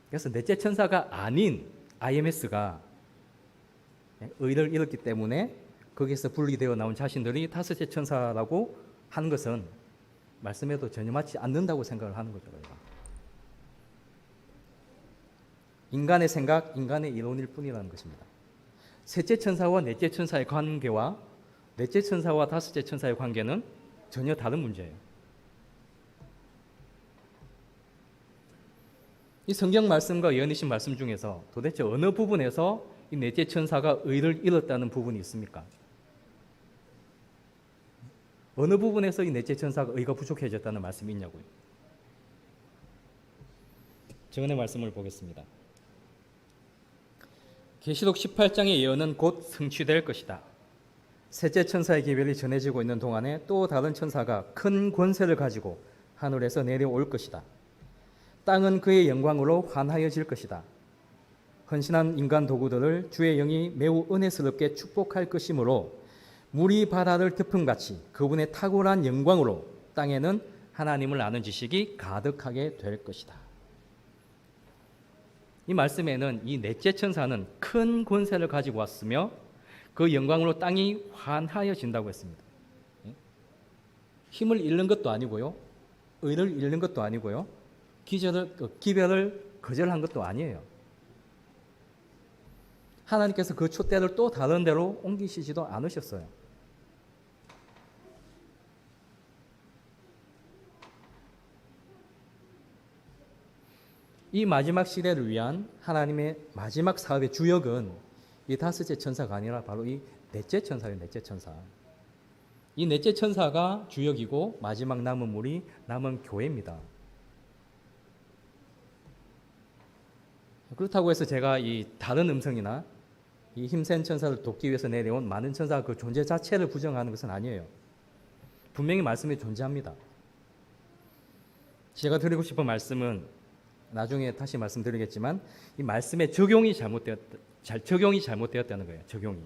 그래서 넷째 천사가 아닌 IMS가 의를 잃었기 때문에 거기에서 분리되어 나온 자신들이 다섯째 천사라고 하는 것은 말씀에도 전혀 맞지 않는다고 생각을 하는 거죠. 우리가. 인간의 생각, 인간의 이론일 뿐이라는 것입니다. 셋째 천사와 넷째 천사의 관계와 넷째 천사와 다섯째 천사의 관계는 전혀 다른 문제예요. 이 성경 말씀과 예언이신 말씀 중에서 도대체 어느 부분에서 이 넷째 천사가 의를 잃었다는 부분이 있습니까? 어느 부분에서 이 넷째 천사가 의가 부족해졌다는 말씀이 있냐고요. 증언의 말씀을 보겠습니다. 계시록 18장의 예언은 곧 성취될 것이다. 셋째 천사의 기별이 전해지고 있는 동안에 또 다른 천사가 큰 권세를 가지고 하늘에서 내려올 것이다. 땅은 그의 영광으로 환하여질 것이다. 헌신한 인간 도구들을 주의 영이 매우 은혜스럽게 축복할 것이므로 물이 바다를 덮음같이 그분의 탁월한 영광으로 땅에는 하나님을 아는 지식이 가득하게 될 것이다. 이 말씀에는 이 넷째 천사는 큰 권세를 가지고 왔으며 그 영광으로 땅이 환하여진다고 했습니다. 힘을 잃는 것도 아니고요. 의를 잃는 것도 아니고요. 기별을 거절한 것도 아니에요. 하나님께서 그 촛대를 또 다른 데로 옮기시지도 않으셨어요. 이 마지막 시대를 위한 하나님의 마지막 사업의 주역은 이 다섯째 천사가 아니라 바로 이 넷째 천사예요. 넷째 천사. 이 넷째 천사가 주역이고 마지막 남은 물이 남은 교회입니다. 그렇다고 해서 제가 이 다른 음성이나 이 힘센 천사를 돕기 위해서 내려온 많은 천사 그 존재 자체를 부정하는 것은 아니에요. 분명히 말씀이 존재합니다. 제가 드리고 싶은 말씀은 나중에 다시 말씀드리겠지만 이 말씀의 적용이 잘못되었다는 거예요. 적용이.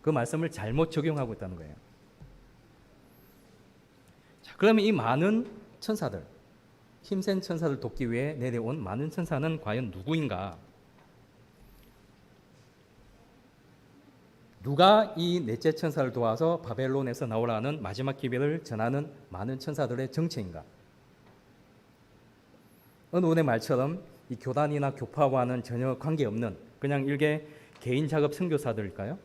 그 말씀을 잘못 적용하고 있다는 거예요. 자, 그러면 이 많은 천사들, 힘센 천사를 돕기 위해 내려온 많은 천사는 과연 누구인가? 누가 이 넷째 천사를 도와서 바벨론에서 나오라는 마지막 기별을 전하는 많은 천사들의 정체인가? 어느 분의 말처럼 이 교단이나 교파와는 전혀 관계없는 그냥 일개 개인 작업 선교사들일까요?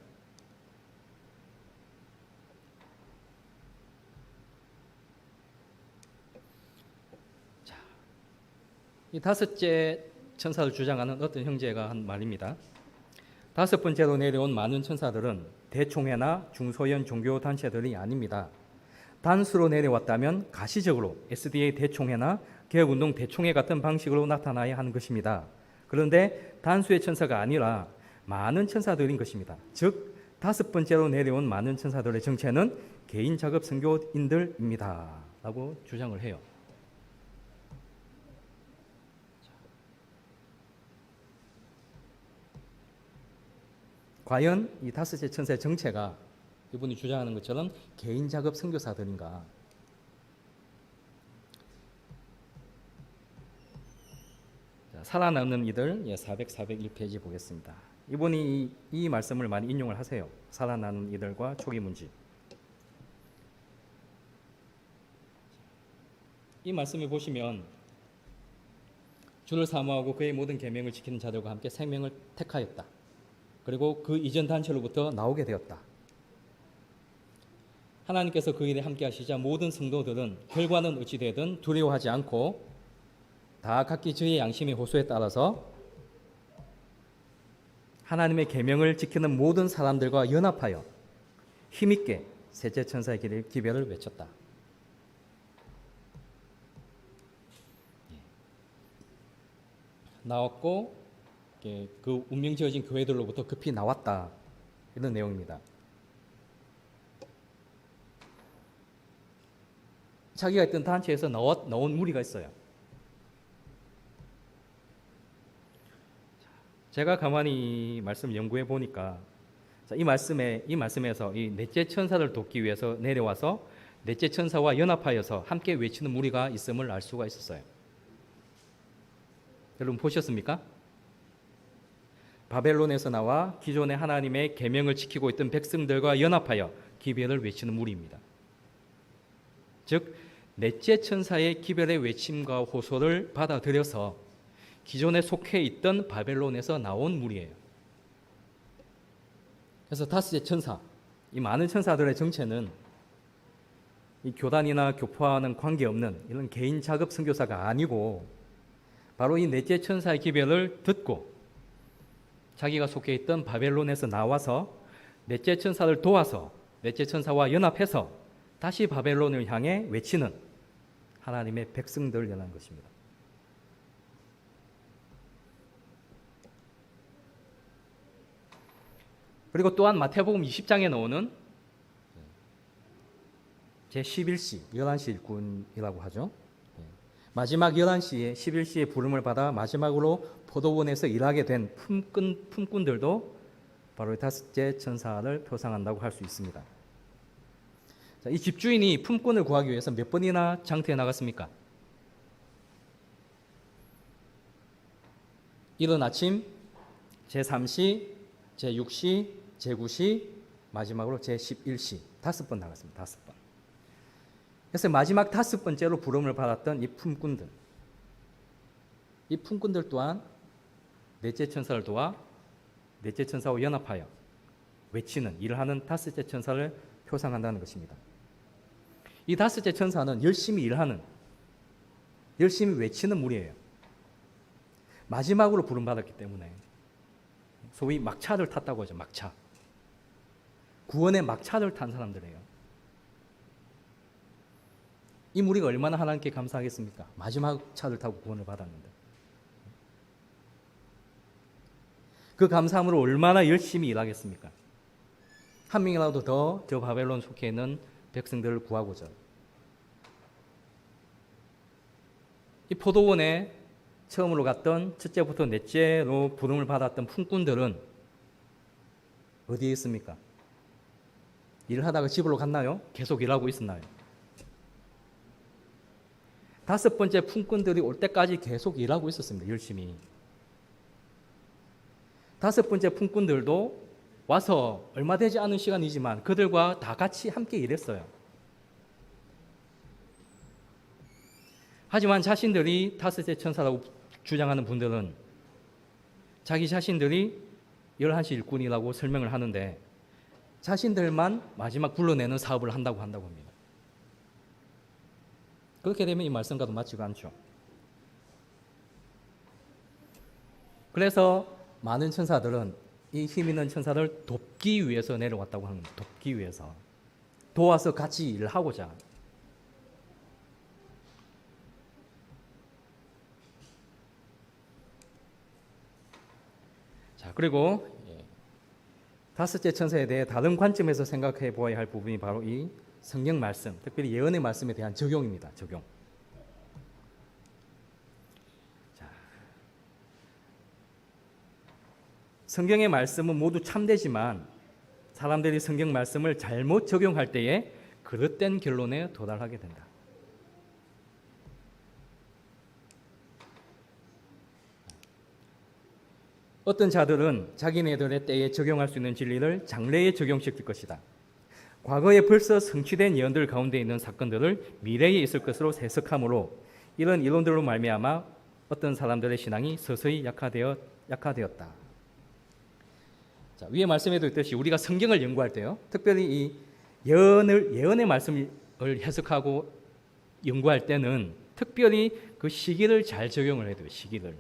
자, 이 다섯째 천사를 주장하는 어떤 형제가 한 말입니다. 다섯 번째로 내려온 많은 천사들은 대총회나 중소형 종교 단체들이 아닙니다. 단수로 내려왔다면 가시적으로 SDA 대총회나 개혁운동 대총회 같은 방식으로 나타나야 하는 것입니다. 그런데 단수의 천사가 아니라 많은 천사들인 것입니다. 즉 다섯 번째로 내려온 많은 천사들의 정체는 개인 작업 선교인들입니다. 라고 주장을 해요. 과연 이 다섯째 천사의 정체가 이분이 주장하는 것처럼 개인 작업 선교사들인가? 자, 살아남는 이들 401페이지 보겠습니다. 이분이 이 말씀을 많이 인용을 하세요. 살아남는 이들과 초기 문지. 이 말씀을 보시면 주를 사모하고 그의 모든 계명을 지키는 자들과 함께 생명을 택하였다. 그리고 그 이전 단체로부터 나오게 되었다. 하나님께서 그 일에 함께 하시자 모든 성도들은 결과는 어찌 되든 두려워하지 않고 다 각기 저의 양심의 호소에 따라서 하나님의 계명을 지키는 모든 사람들과 연합하여 힘있게 셋째 천사의 기별을 외쳤다. 나왔고 그 운명 지어진 교회들로부터 급히 나왔다. 이런 내용입니다. 자기가 있던 단체에서 나온 무리가 있어요. 제가 가만히 말씀 연구해 보니까 이 말씀에서 이 넷째 천사를 돕기 위해서 내려와서 넷째 천사와 연합하여서 함께 외치는 무리가 있음을 알 수가 있었어요. 여러분 보셨습니까? 바벨론에서 나와 기존의 하나님의 계명을 지키고 있던 백성들과 연합하여 기별을 외치는 무리입니다. 즉 넷째 천사의 기별의 외침과 호소를 받아들여서 기존에 속해 있던 바벨론에서 나온 무리예요. 그래서 다섯째 천사, 이 많은 천사들의 정체는 이 교단이나 교파와는 관계없는 이런 개인 자급 선교사가 아니고 바로 이 넷째 천사의 기별을 듣고 자기가 속해 있던 바벨론에서 나와서 넷째 천사를 도와서 넷째 천사와 연합해서 다시 바벨론을 향해 외치는 하나님의 백성들을 연한 것입니다. 그리고 또한 마태복음 20장에 나오는 제11시, 11시 일꾼이라고 하죠. 마지막 11시에 11시에 부름을 받아 마지막으로 포도원에서 일하게 된 품꾼들도 바로 다섯째 천사를 표상한다고 할 수 있습니다. 자, 이 집주인이 품꾼을 구하기 위해서 몇 번이나 장터에 나갔습니까? 이른 아침, 제3시, 제6시, 제9시, 마지막으로 제11시 5번 나갔습니다. 5번. 그래서 마지막 5번째로 부름을 받았던 이 품꾼들 또한 넷째 천사를 도와 넷째 천사와 연합하여 외치는 일을 하는 다섯째 천사를 표상한다는 것입니다. 이 다섯째 천사는 열심히 일하는, 열심히 외치는 무리예요. 마지막으로 부름받았기 때문에 소위 막차를 탔다고 하죠. 막차. 구원의 막차를 탄 사람들이에요. 이 무리가 얼마나 하나님께 감사하겠습니까? 마지막 차를 타고 구원을 받았는데. 그 감사함으로 얼마나 열심히 일하겠습니까? 한 명이라도 더 저 바벨론 속해 있는 백성들을 구하고자. 이 포도원에 처음으로 갔던 첫째부터 넷째로 부름을 받았던 품꾼들은 어디에 있습니까? 일을 하다가 집으로 갔나요? 계속 일하고 있었나요? 5번째 품꾼들이 올 때까지 계속 일하고 있었습니다. 열심히. 5번째 품꾼들도 와서 얼마 되지 않은 시간이지만 그들과 다 같이 함께 일했어요. 하지만 자신들이 다섯째 천사라고 주장하는 분들은 자기 자신들이 11시 일꾼이라고 설명을 하는데 자신들만 마지막 불러내는 사업을 한다고 합니다. 그렇게 되면 이 말씀과도 맞지가 않죠. 그래서 많은 천사들은 이 힘 있는 천사를 돕기 위해서 내려왔다고 하는 겁니다. 돕기 위해서. 도와서 같이 일을 하고자. 자, 그리고 다섯째 천사에 대해 다른 관점에서 생각해 보아야 할 부분이 바로 이 성경 말씀, 특별히 예언의 말씀에 대한 적용입니다. 적용. 자, 성경의 말씀은 모두 참되지만 사람들이 성경 말씀을 잘못 적용할 때에 그릇된 결론에 도달하게 된다. 어떤 자들은 자기네들의 때에 적용할 수 있는 진리를 장래에 적용시킬 것이다. 과거에 벌써 성취된 예언들 가운데 있는 사건들을 미래에 있을 것으로 해석하므로 이런 이론들로 말미암아 어떤 사람들의 신앙이 서서히 약화되었다. 자, 위에 말씀에도 있듯이 우리가 성경을 연구할 때요, 특별히 이 예언의 말씀을 해석하고 연구할 때는 특별히 그 시기를 잘 적용을 해야 돼요. 시기를.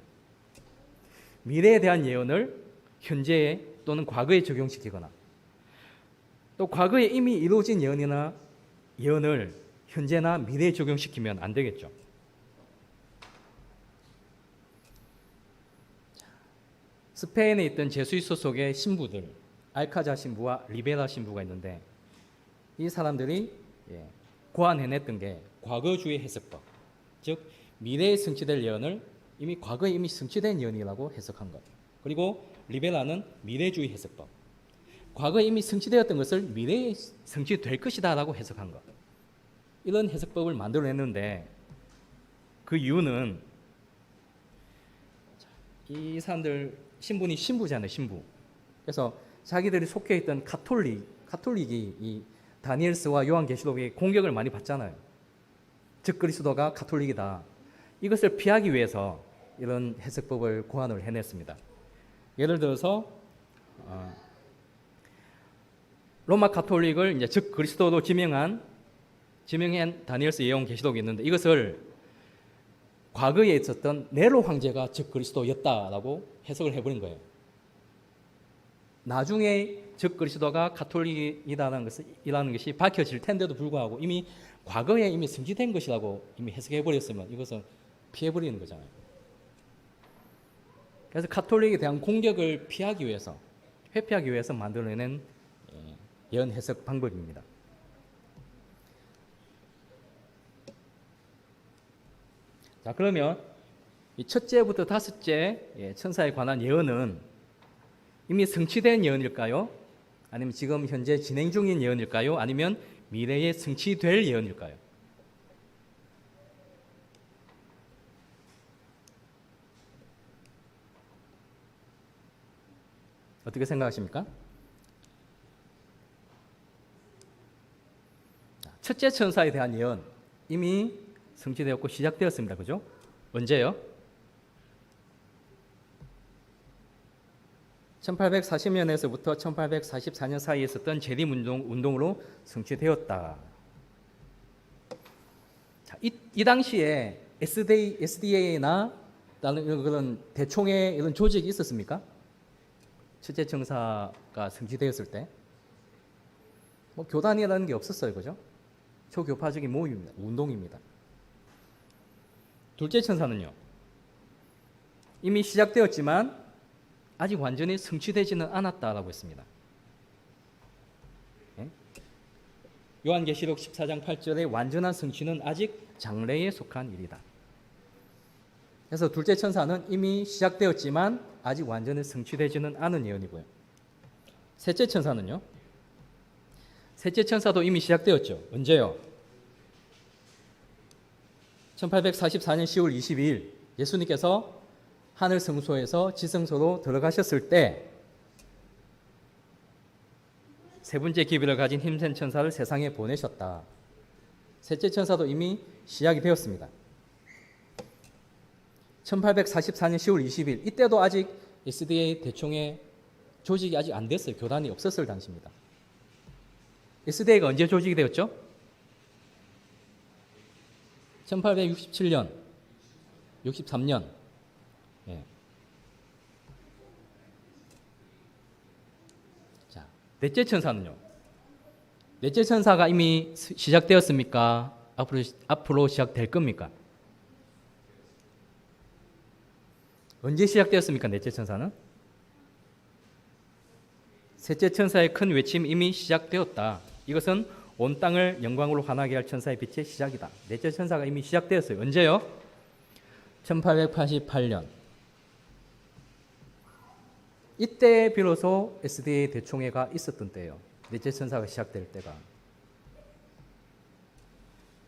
미래에 대한 예언을 현재에 또는 과거에 적용시키거나, 또 과거에 이미 이루어진 예언을 현재나 미래에 적용시키면 안 되겠죠. 스페인에 있던 제수이소 속의 신부들, 알카자 신부와 리베라 신부가 있는데, 이 사람들이 고안해냈던 게 과거주의 해석법, 즉 미래에 성취될 예언을 과거에 이미 성취된 예언이라고 해석한 것. 그리고 리베라는 미래주의 해석법, 과거에 이미 성취되었던 것을 미래에 성취될 것이다 라고 해석한 것. 이런 해석법을 만들어냈는데, 그 이유는 이 사람들 신분이 신부잖아요. 신부. 그래서 자기들이 속해 있던 가톨릭이 이 다니엘서와 요한계시록에 공격을 많이 받잖아요. 즉 그리스도가 가톨릭이다. 이것을 피하기 위해서 이런 해석법을 고안을 해냈습니다. 예를 들어서 로마 가톨릭을 이제 즉 그리스도로 지명한 다니엘서 예언 계시록이 있는데, 이것을 과거에 있었던 네로 황제가 즉 그리스도였다라고 해석을 해버린 거예요. 나중에 즉 그리스도가 가톨릭이라는 것이 밝혀질 텐데도 불구하고 이미 과거에 성취된 것이라고 이미 해석해버렸으면 이것은 피해버리는 거잖아요. 그래서 가톨릭에 대한 공격을 피하기 위해서, 회피하기 위해서 만들어낸 예언 해석 방법입니다. 자, 그러면 이 첫째부터 다섯째 천사에 관한 예언은 이미 성취된 예언일까요? 아니면 지금 현재 진행 중인 예언일까요? 아니면 미래에 성취될 예언일까요? 어떻게 생각하십니까? 첫째 천사에 대한 예언 이미 성취되었고 시작되었습니다. 그죠? 언제요? 1840년에서부터 1844년 사이에 있었던 재림 운동으로 성취되었다. 자, 이 당시에 SDA나 다른 그런 대총회 이런 조직이 있었습니까? 첫째 천사가 성취되었을 때 교단이라는 게 없었어요. 그죠? 초교파적인 모임입니다. 운동입니다. 둘째 천사는요, 이미 시작되었지만 아직 완전히 성취되지는 않았다라고 했습니다. 요한계시록 14장 8절의 완전한 성취는 아직 장래에 속한 일이다. 그래서 둘째 천사는 이미 시작되었지만 아직 완전히 성취되지는 않은 예언이고요. 셋째 천사는요, 셋째 천사도 이미 시작되었죠. 언제요? 1844년 10월 22일 예수님께서 하늘 성소에서 지성소로 들어가셨을 때 세 번째 기별을 가진 힘센 천사를 세상에 보내셨다. 셋째 천사도 이미 시작이 되었습니다. 1844년 10월 20일 이때도 아직 SDA 대총회 조직이 아직 안 됐어요. 교단이 없었을 당시입니다. SDA가 언제 조직이 되었죠? 1867년, 63년. 자, 넷째 천사는요? 넷째 천사가 이미 시작되었습니까? 앞으로 시작될 겁니까? 언제 시작되었습니까? 넷째 천사는? 셋째 천사의 큰 외침 이미 시작되었다. 이것은 온 땅을 영광으로 환하게 할 천사의 빛의 시작이다. 넷째 천사가 이미 시작되었어요. 언제요? 1888년. 이때 비로소 SDA 대총회가 있었던 때예요. 넷째 천사가 시작될 때가.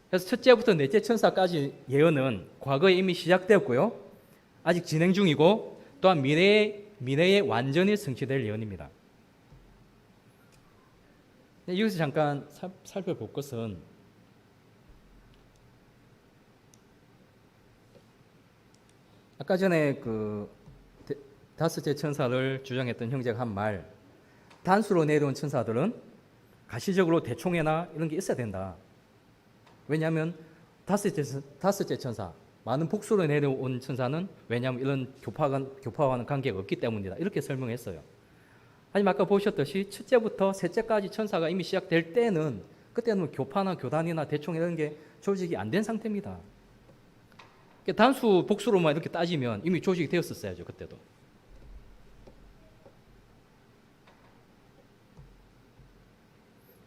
그래서 첫째부터 넷째 천사까지 예언은 과거에 이미 시작되었고요. 아직 진행 중이고 또한 미래에 완전히 성취될 예언입니다. 여기서 잠깐 살펴볼 것은 아까 전에 그 다섯째 천사를 주장했던 형제가 한 말, 단수로 내려온 천사들은 가시적으로 대총회나 이런 게 있어야 된다. 왜냐하면 다섯째 천사, 많은 복수로 내려온 천사는 왜냐하면 이런 교파와는 관계가 없기 때문이다. 이렇게 설명했어요. 하지만 아까 보셨듯이 첫째부터 셋째까지 천사가 이미 시작될 때는 그때는 교파나 교단이나 대총 이런 게 조직이 안 된 상태입니다. 단수 복수로만 이렇게 따지면 이미 조직이 되었었어야죠. 그때도.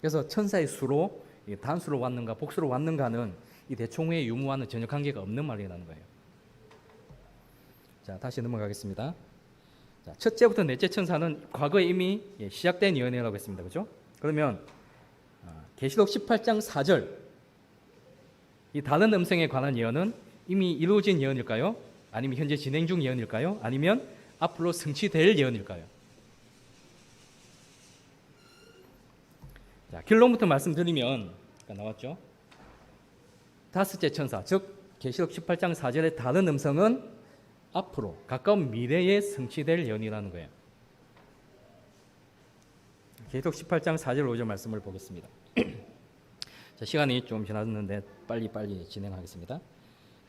그래서 천사의 수로 단수로 왔는가 복수로 왔는가는 이 대총회의 유무와는 전혀 관계가 없는 말이라는 거예요. 자, 다시 넘어가겠습니다. 자, 첫째부터 넷째 천사는 과거에 이미 시작된 예언이라고 했습니다. 그렇죠? 그러면 계시록 18장 4절 이 다른 음성에 관한 예언은 이미 이루어진 예언일까요? 아니면 현재 진행 중 예언일까요? 아니면 앞으로 성취될 예언일까요? 자, 결론부터 말씀드리면 나왔죠? 다섯째 천사, 즉 계시록 18장 4절의 다른 음성은 앞으로 가까운 미래에 성취될 예언이라는 거예요. 계시록 18장 4절 5절 말씀을 보겠습니다. 자, 시간이 좀 지났는데 빨리 진행하겠습니다.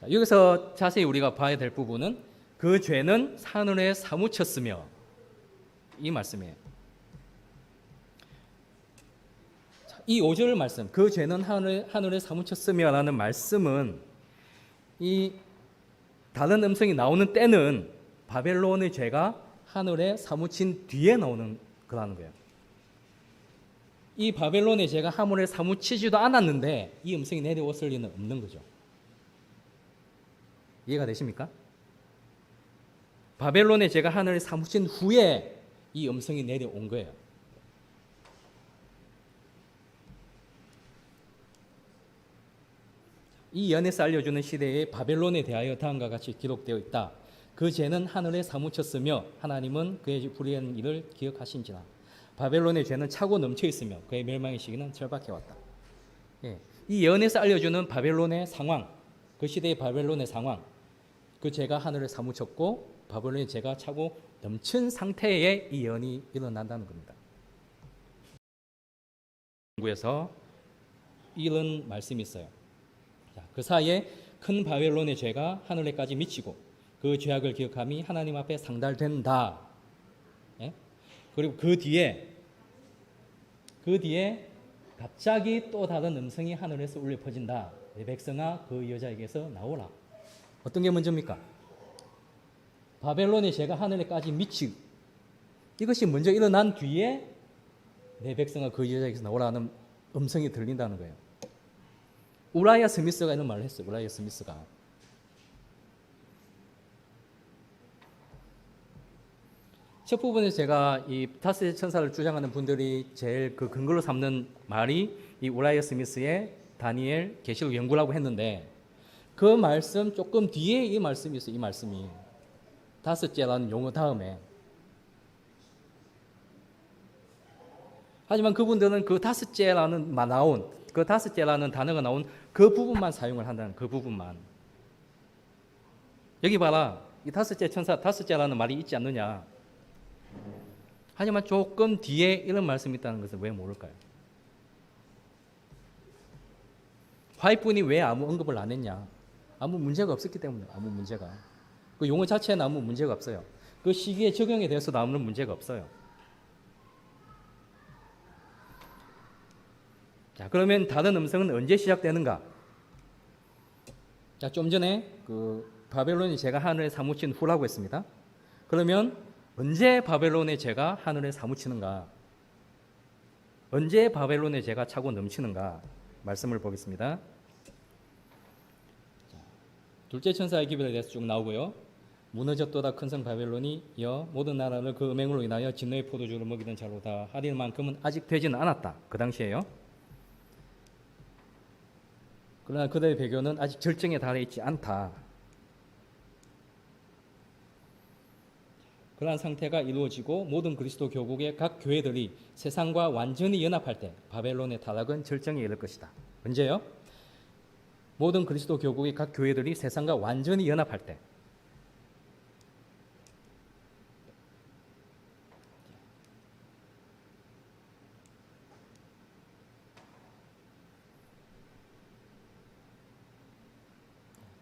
자, 여기서 자세히 우리가 봐야 될 부분은 그 죄는 하늘에 사무쳤으며 이 말씀이에요. 자, 이 5절 말씀, 그 죄는 하늘에 사무쳤으며 라는 말씀은 이 다른 음성이 나오는 때는 바벨론의 죄가 하늘에 사무친 뒤에 나오는 거라는 거예요. 이 바벨론의 죄가 하늘에 사무치지도 않았는데 이 음성이 내려왔을 리는 없는 거죠. 이해가 되십니까? 바벨론의 죄가 하늘에 사무친 후에 이 음성이 내려온 거예요. 이 예언에서 알려주는 시대에 바벨론에 대하여 다음과 같이 기록되어 있다. 그 죄는 하늘에 사무쳤으며 하나님은 그의 불의한 일을 기억하신지라. 바벨론의 죄는 차고 넘쳐 있으며 그의 멸망의 시기는 절박해 왔다. 예. 이 예언에서 알려주는 바벨론의 상황, 그 시대의 바벨론의 상황, 그 죄가 하늘에 사무쳤고 바벨론의 죄가 차고 넘친 상태에 이 예언이 일어난다는 겁니다. 연구에서 이런 말씀이 있어요. 자, 그 사이에 큰 바벨론의 죄가 하늘에까지 미치고 그 죄악을 기억함이 하나님 앞에 상달된다. 예? 그리고 그 뒤에 갑자기 또 다른 음성이 하늘에서 울려 퍼진다. 내 백성아 그 여자에게서 나오라. 어떤 게 먼저입니까? 바벨론의 죄가 하늘에까지 미치고 이것이 먼저 일어난 뒤에 내 백성아 그 여자에게서 나오라는 음성이 들린다는 거예요. 우라이아 스미스가 이런 말을 했어요. 우라이아 스미스가. 첫 부분에서 제가 이 다섯째 천사를 주장하는 분들이 제일 그 근거로 삼는 말이 이 우라이아 스미스의 다니엘 계시록 연구라고 했는데 그 말씀 조금 뒤에 이 말씀이 있어요. 이 말씀이 다섯째라는 용어 다음에. 하지만 그분들은 그 다섯째라는 단어가 나온 그 부분만 사용을 한다는 그 부분만. 여기 봐라. 이 다섯째 천사 다섯째라는 말이 있지 않느냐. 하지만 조금 뒤에 이런 말씀이 있다는 것을 왜 모를까요? 화이트분이 왜 아무 언급을 안 했냐? 아무 문제가 없었기 때문에. 아무 문제가. 그 용어 자체에는 아무 문제가 없어요. 그 시기의 적용에 대해서도 아무런 문제가 없어요. 자, 그러면 다른 음성은 언제 시작되는가? 자, 좀 전에 그 바벨론이 죄가 하늘에 사무친 후라고 했습니다. 그러면 언제 바벨론의 죄가 하늘에 사무치는가? 언제 바벨론의 죄가 차고 넘치는가? 말씀을 보겠습니다. 자, 둘째 천사의 기별에 대해서 쭉 나오고요. 무너졌도다 큰 성 바벨론이 이어 모든 나라를 그 음행으로 인하여 진노의 포도주를 먹이던 자로다 하릴 만큼은 아직 되지는 않았다. 그 당시에요. 그러나 그들의 배교는 아직 절정에 달해 있지 않다. 그러한 상태가 이루어지고 모든 그리스도 교국의 각 교회들이 세상과 완전히 연합할 때 바벨론의 타락은 절정에 이를 것이다. 언제요? 모든 그리스도 교국의 각 교회들이 세상과 완전히 연합할 때.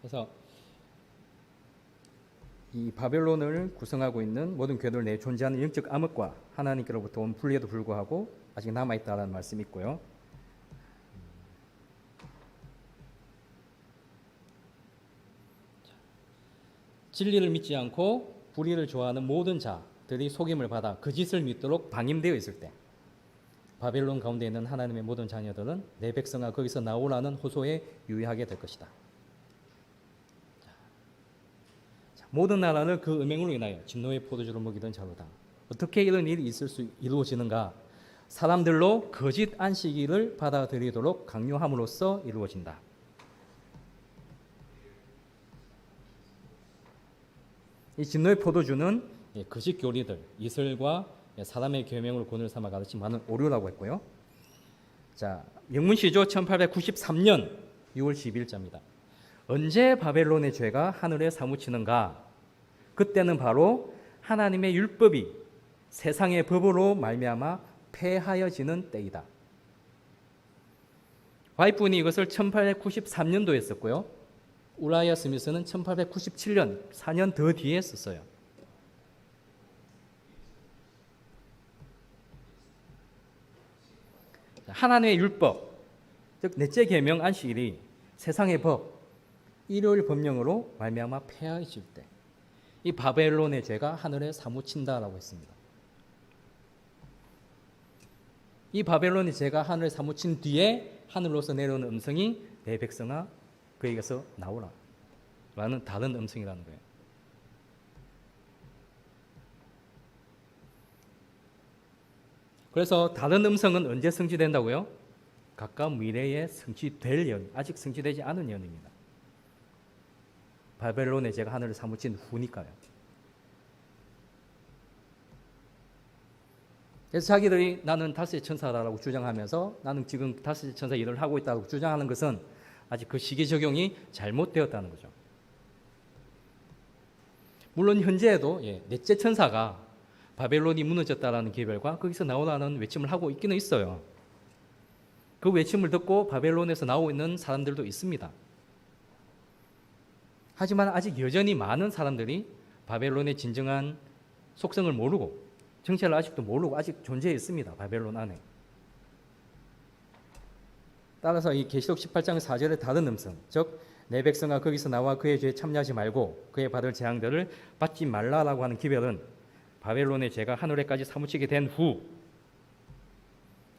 그래서 이 바벨론을 구성하고 있는 모든 교회들 내에 존재하는 영적 암흑과 하나님께로부터 온 분리에도 불구하고 아직 남아있다는 말씀이 있고요. 진리를 믿지 않고 불의를 좋아하는 모든 자들이 속임을 받아 그 짓을 믿도록 방임되어 있을 때 바벨론 가운데 있는 하나님의 모든 자녀들은 내 백성아 거기서 나오라는 호소에 유의하게 될 것이다. 모든 나라를 그 음행으로 인하여 진노의 포도주를 먹이던 자로다. 어떻게 이런 일이 이루어지는가? 사람들로 거짓 안식일을 받아들이도록 강요함으로써 이루어진다. 이 진노의 포도주는 거짓 교리들, 이슬과 사람의 계명을 본을 삼아 가르친 많은 오류라고 했고요. 자, 영문시조 1893년 6월 12일자입니다. 언제 바벨론의 죄가 하늘에 사무치는가? 그때는 바로 하나님의 율법이 세상의 법으로 말미암아 폐하여지는 때이다. 와이프는 이것을 1893년도에 썼고요. 우라이아 스미스는 1897년, 4년 더 뒤에 썼어요. 하나님의 율법, 즉 넷째 계명 안식일이 세상의 법, 일요일 법령으로 말미암아 폐하여질 때 이 바벨론의 죄가 하늘에 사무친다라고 했습니다. 이 바벨론의 죄가 하늘에 사무친 뒤에 하늘로서 내려오는 음성이 내 백성아 그에게서 나오라 라는 다른 음성이라는 거예요. 그래서 다른 음성은 언제 성취된다고요? 가까운 미래에 성취될 예언, 아직 성취되지 않은 예언입니다. 바벨론의 죄가 하늘을 사무친 후니까요. 그래서 자기들이 나는 다스의 천사라고 주장하면서 나는 지금 다스의 천사 일을 하고 있다고 주장하는 것은 아직 그 시기 적용이 잘못되었다는 거죠. 물론 현재에도 넷째 천사가 바벨론이 무너졌다라는 기별과 거기서 나오라는 외침을 하고 있기는 있어요. 그 외침을 듣고 바벨론에서 나오고 있는 사람들도 있습니다. 하지만 아직 여전히 많은 사람들이 바벨론의 진정한 속성을 모르고 정체를 아직도 모르고 아직 존재해 있습니다. 바벨론 안에. 따라서 이 계시록 18장 4절의 다른 음성, 즉 내 백성아 거기서 나와 그의 죄에 참여하지 말고 그의 받을 재앙들을 받지 말라라고 하는 기별은 바벨론의 죄가 하늘에까지 사무치게 된 후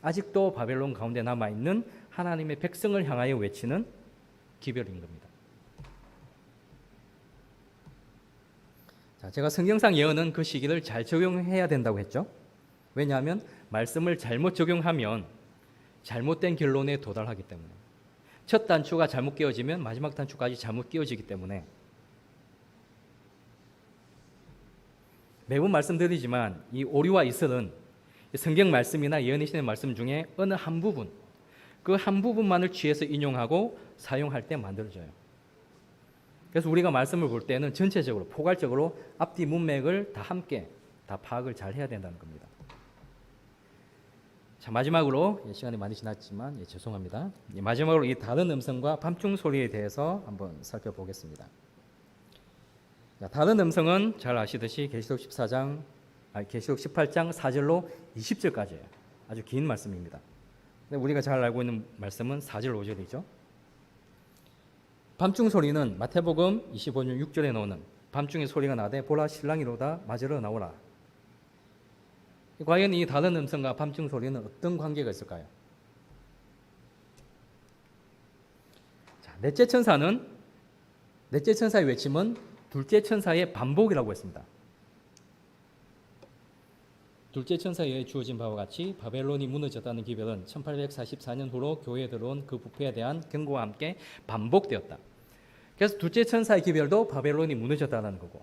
아직도 바벨론 가운데 남아있는 하나님의 백성을 향하여 외치는 기별인 겁니다. 자, 제가 성경상 예언은 그 시기를 잘 적용해야 된다고 했죠. 왜냐하면 말씀을 잘못 적용하면 잘못된 결론에 도달하기 때문에 첫 단추가 잘못 끼워지면 마지막 단추까지 잘못 끼워지기 때문에 매번 말씀드리지만 이 오류와 이슬은 성경 말씀이나 예언의 신의 말씀 중에 어느 한 부분, 그 한 부분만을 취해서 인용하고 사용할 때 만들어져요. 그래서 우리가 말씀을 볼 때는 전체적으로 포괄적으로 앞뒤 문맥을 다 함께 다 파악을 잘 해야 된다는 겁니다. 자, 마지막으로 시간이 많이 지났지만 죄송합니다. 마지막으로 이 다른 음성과 밤중 소리에 대해서 한번 살펴보겠습니다. 자, 다른 음성은 잘 아시듯이 계시록 18장 4절로 20절까지예요. 아주 긴 말씀입니다. 근데 우리가 잘 알고 있는 말씀은 4절 5절이죠. 밤중 소리는 마태복음 25년 6절에 나오는 밤중에 소리가 나되 보라 신랑이로다 맞으러 나오라. 과연 이 다른 음성과 밤중 소리는 어떤 관계가 있을까요? 자, 넷째 천사의 외침은 둘째 천사의 반복이라고 했습니다. 둘째 천사에 의해 주어진 바와 같이 바벨론이 무너졌다는 기별은 1844년 후로 교회에 들어온 그 부패에 대한 경고와 함께 반복되었다. 그래서 둘째 천사의 기별도 바벨론이 무너졌다는 거고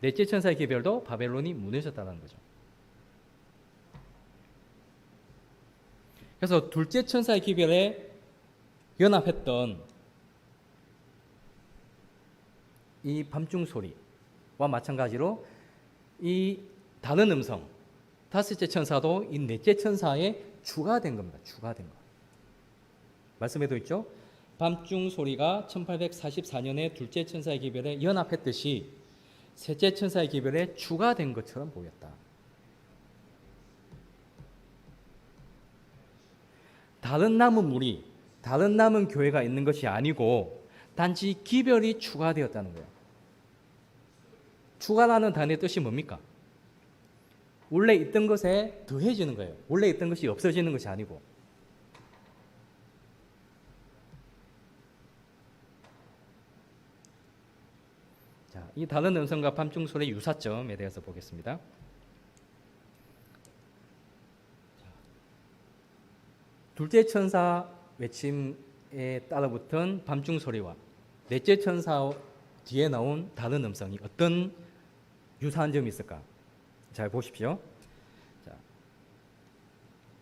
넷째 천사의 기별도 바벨론이 무너졌다는 거죠. 그래서 둘째 천사의 기별에 연합했던 이 밤중 소리와 마찬가지로 이 다른 음성 다섯째 천사도 이 넷째 천사의 주가 된 겁니다. 주가 된 거. 말씀에도 있죠. 밤중 소리가 1844년에 둘째 천사의 기별에 연합했듯이 셋째 천사의 기별에 추가된 것처럼 보였다. 다른 남은 무리, 다른 남은 교회가 있는 것이 아니고 단지 기별이 추가되었다는 거예요. 추가라는 단어의 뜻이 뭡니까? 원래 있던 것에 더해지는 거예요. 원래 있던 것이 없어지는 것이 아니고. 자, 이 다른 음성과 밤중 소리의 유사점에 대해서 보겠습니다. 둘째 천사 외침에 따라붙은 밤중 소리와 넷째 천사 뒤에 나온 다른 음성이 어떤 유사한 점이 있을까? 잘 보십시오. 자,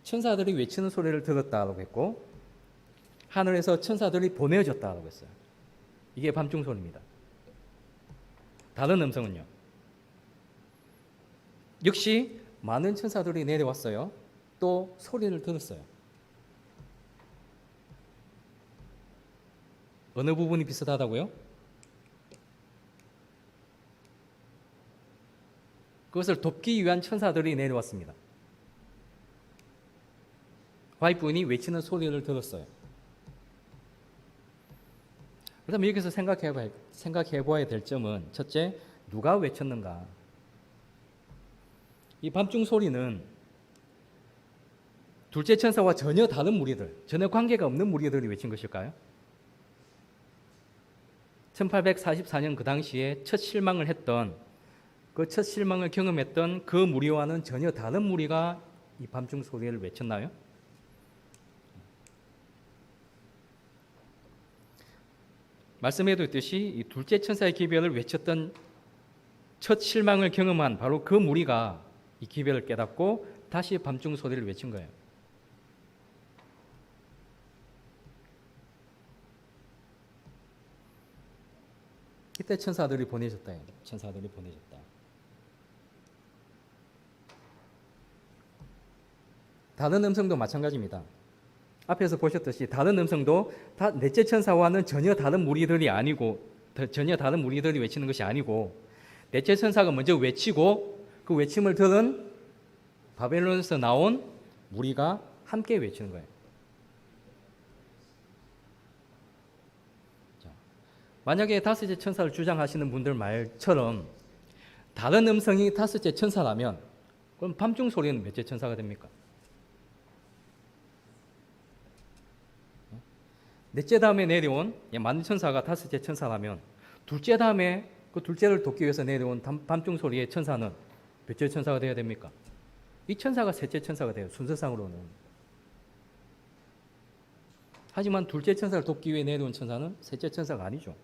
천사들이 외치는 소리를 들었다고 했고 하늘에서 천사들이 보내졌다고 했어요. 이게 밤중 소리입니다. 다른 음성은요. 역시 많은 천사들이 내려왔어요. 또 소리를 들었어요. 어느 부분이 비슷하다고요? 그것을 돕기 위한 천사들이 내려왔습니다. 와이프인이 외치는 소리를 들었어요. 그렇다면 여기서 생각해 봐야 될 점은 첫째, 누가 외쳤는가? 이 밤중 소리는 둘째 천사와 전혀 다른 무리들, 전혀 관계가 없는 무리들이 외친 것일까요? 1844년 그 당시에 첫 실망을 했던 그 첫 실망을 경험했던 그 무리와는 전혀 다른 무리가 이 밤중 소리를 외쳤나요? 말씀에도 있듯이 이 둘째 천사의 기별을 외쳤던 첫 실망을 경험한 바로 그 무리가 이 기별을 깨닫고 다시 밤중 소리를 외친 거예요. 이때 천사들이 보내졌다. 천사들이 보내졌다. 다른 음성도 마찬가지입니다. 앞에서 보셨듯이 다른 음성도 넷째 천사와는 전혀 다른 무리들이 아니고 전혀 다른 무리들이 외치는 것이 아니고 넷째 천사가 먼저 외치고 그 외침을 들은 바벨론에서 나온 무리가 함께 외치는 거예요. 자, 만약에 다섯째 천사를 주장하시는 분들 말처럼 다른 음성이 다섯째 천사라면 그럼 밤중 소리는 몇째 천사가 됩니까? 넷째 다음에 내려온 만천사가 다섯째 천사라면 둘째 다음에 그 둘째를 돕기 위해서 내려온 밤중 소리의 천사는 몇째 천사가 되어야 됩니까? 이 천사가 셋째 천사가 돼요. 순서상으로는. 하지만 둘째 천사를 돕기 위해 내려온 천사는 셋째 천사가 아니죠.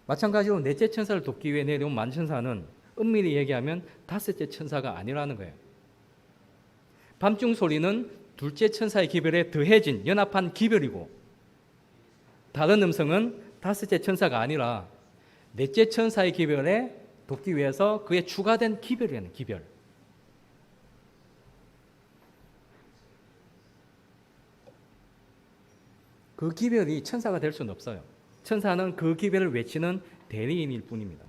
마찬가지로 넷째 천사를 돕기 위해 내려온 만천사는 엄밀히 얘기하면 다섯째 천사가 아니라는 거예요. 밤중 소리는 둘째 천사의 기별에 더해진 연합한 기별이고 다른 음성은 다섯째 천사가 아니라 넷째 천사의 기별에 돕기 위해서 그에 추가된 기별이라는 기별. 그 기별이 천사가 될 수는 없어요. 천사는 그 기별을 외치는 대리인일 뿐입니다.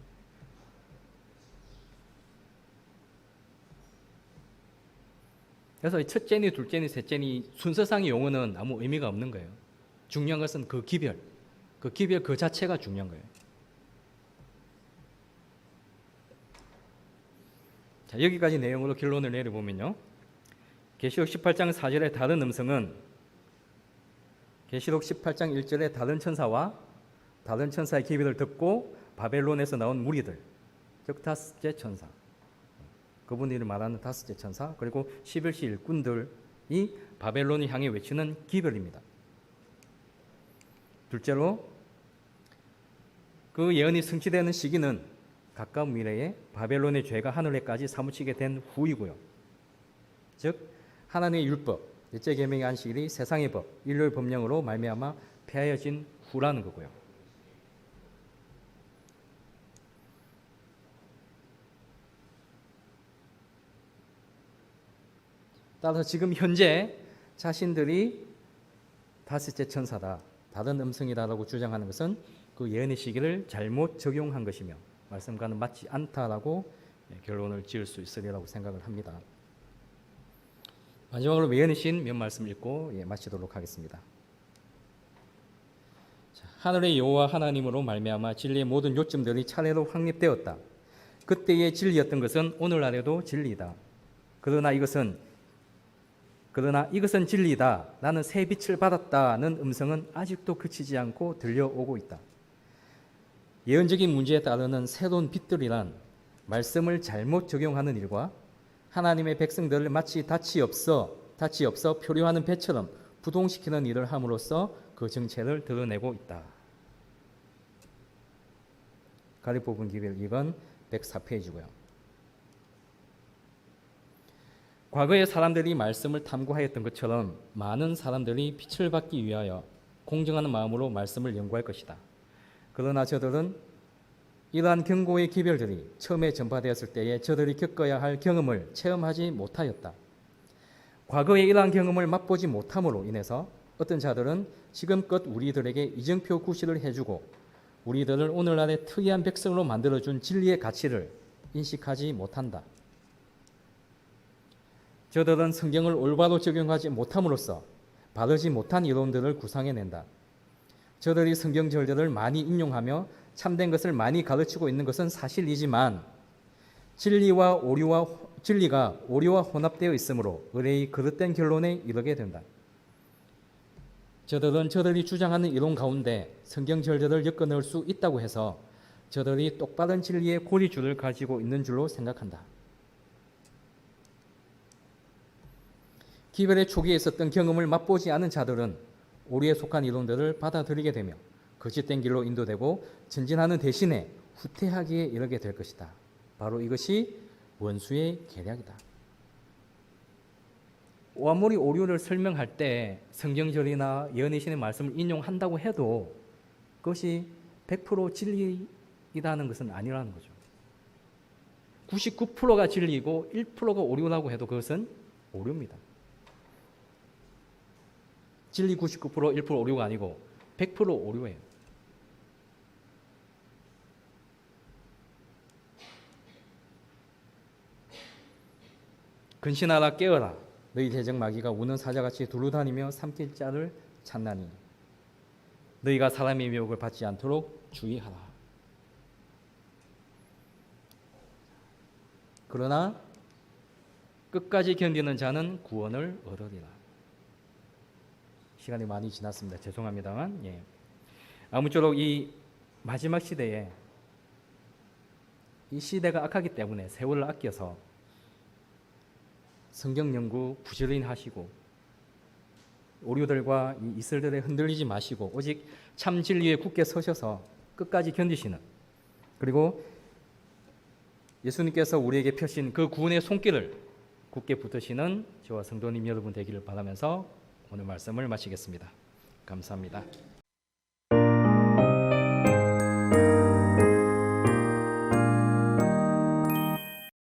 그래서 첫째니 둘째니 셋째니 순서상의 용어는 아무 의미가 없는 거예요. 중요한 것은 그 기별 그 자체가 중요한 거예요. 자, 여기까지 내용으로 결론을 내려보면요. 계시록 18장 4절의 다른 음성은 계시록 18장 1절의 다른 천사와 다른 천사의 기별을 듣고 바벨론에서 나온 무리들, 즉 다섯째 천사, 그분들이 말하는 다섯째 천사, 그리고 11시 일꾼들이 바벨론을 향해 외치는 기별입니다. 둘째로 그 예언이 성취되는 시기는 가까운 미래에 바벨론의 죄가 하늘에까지 사무치게 된 후이고요. 즉 하나님의 율법, 넷째 계명의 안식일이 세상의 법, 인류의 법령으로 말미암아 폐하여진 후라는 거고요. 따라서 지금 현재 자신들이 다섯째 천사다, 다른 음성이다라고 주장하는 것은 그 예언의 시기를 잘못 적용한 것이며 말씀과는 맞지 않다라고 결론을 지을 수 있으리라고 생각을 합니다. 마지막으로 예언의 신 몇 말씀 읽고 마치도록 하겠습니다. 하늘의 여호와 하나님으로 말미암아 진리의 모든 요점들이 차례로 확립되었다. 그때의 진리였던 것은 오늘날에도 진리다. 그러나 이것은 진리다. 나는 새 빛을 받았다는 음성은 아직도 그치지 않고 들려오고 있다. 예언적인 문제에 따르는 새로운 빛들이란 말씀을 잘못 적용하는 일과 하나님의 백성들을 마치 닻이 없어 표류하는 배처럼 부동시키는 일을 함으로써 그 정체를 드러내고 있다. 가리포분 기별 2번 104페이지고요. 과거의 사람들이 말씀을 탐구하였던 것처럼 많은 사람들이 빛을 받기 위하여 공정하는 마음으로 말씀을 연구할 것이다. 그러나 저들은 이러한 경고의 기별들이 처음에 전파되었을 때에 저들이 겪어야 할 경험을 체험하지 못하였다. 과거에 이러한 경험을 맛보지 못함으로 인해서 어떤 자들은 지금껏 우리들에게 이정표 구실을 해주고 우리들을 오늘날의 특이한 백성으로 만들어준 진리의 가치를 인식하지 못한다. 저들은 성경을 올바로 적용하지 못함으로써 바르지 못한 이론들을 구상해낸다. 저들이 성경 절들을 많이 인용하며 참된 것을 많이 가르치고 있는 것은 사실이지만 진리가 오류와 혼합되어 있으므로 의뢰의 그릇된 결론에 이르게 된다. 저들은 저들이 주장하는 이론 가운데 성경 절들을 엮어 넣을 수 있다고 해서 저들이 똑바른 진리의 고리줄을 가지고 있는 줄로 생각한다. 기별의 초기에 있었던 경험을 맛보지 않은 자들은 오류에 속한 이론들을 받아들이게 되며 거짓된 길로 인도되고 전진하는 대신에 후퇴하기에 이르게 될 것이다. 바로 이것이 원수의 계략이다. 아무리 오류를 설명할 때 성경절이나 예언의 신의 말씀을 인용한다고 해도 그것이 100% 진리이라는 것은 아니라는 거죠. 99%가 진리이고 1%가 오류라고 해도 그것은 오류입니다. 진리 99%, 1% 오류가 아니고 100% 오류예요. 근신하라 깨어라. 너희 대적 마귀가 우는 사자같이 두루다니며 삼킬 자를 찾나니 너희가 사람의 미혹을 받지 않도록 주의하라. 그러나 끝까지 견디는 자는 구원을 얻으리라. 시간이 많이 지났습니다. 죄송합니다만 아무쪼록 이 마지막 시대에 이 시대가 악하기 때문에 세월을 아껴서 성경 연구 부지런히 하시고 오류들과 이 이슬들에 흔들리지 마시고 오직 참 진리에 굳게 서셔서 끝까지 견디시는, 그리고 예수님께서 우리에게 펴신 그 구원의 손길을 굳게 붙드시는 저와 성도님 여러분 되기를 바라면서 오늘 말씀을 마치겠습니다. 감사합니다.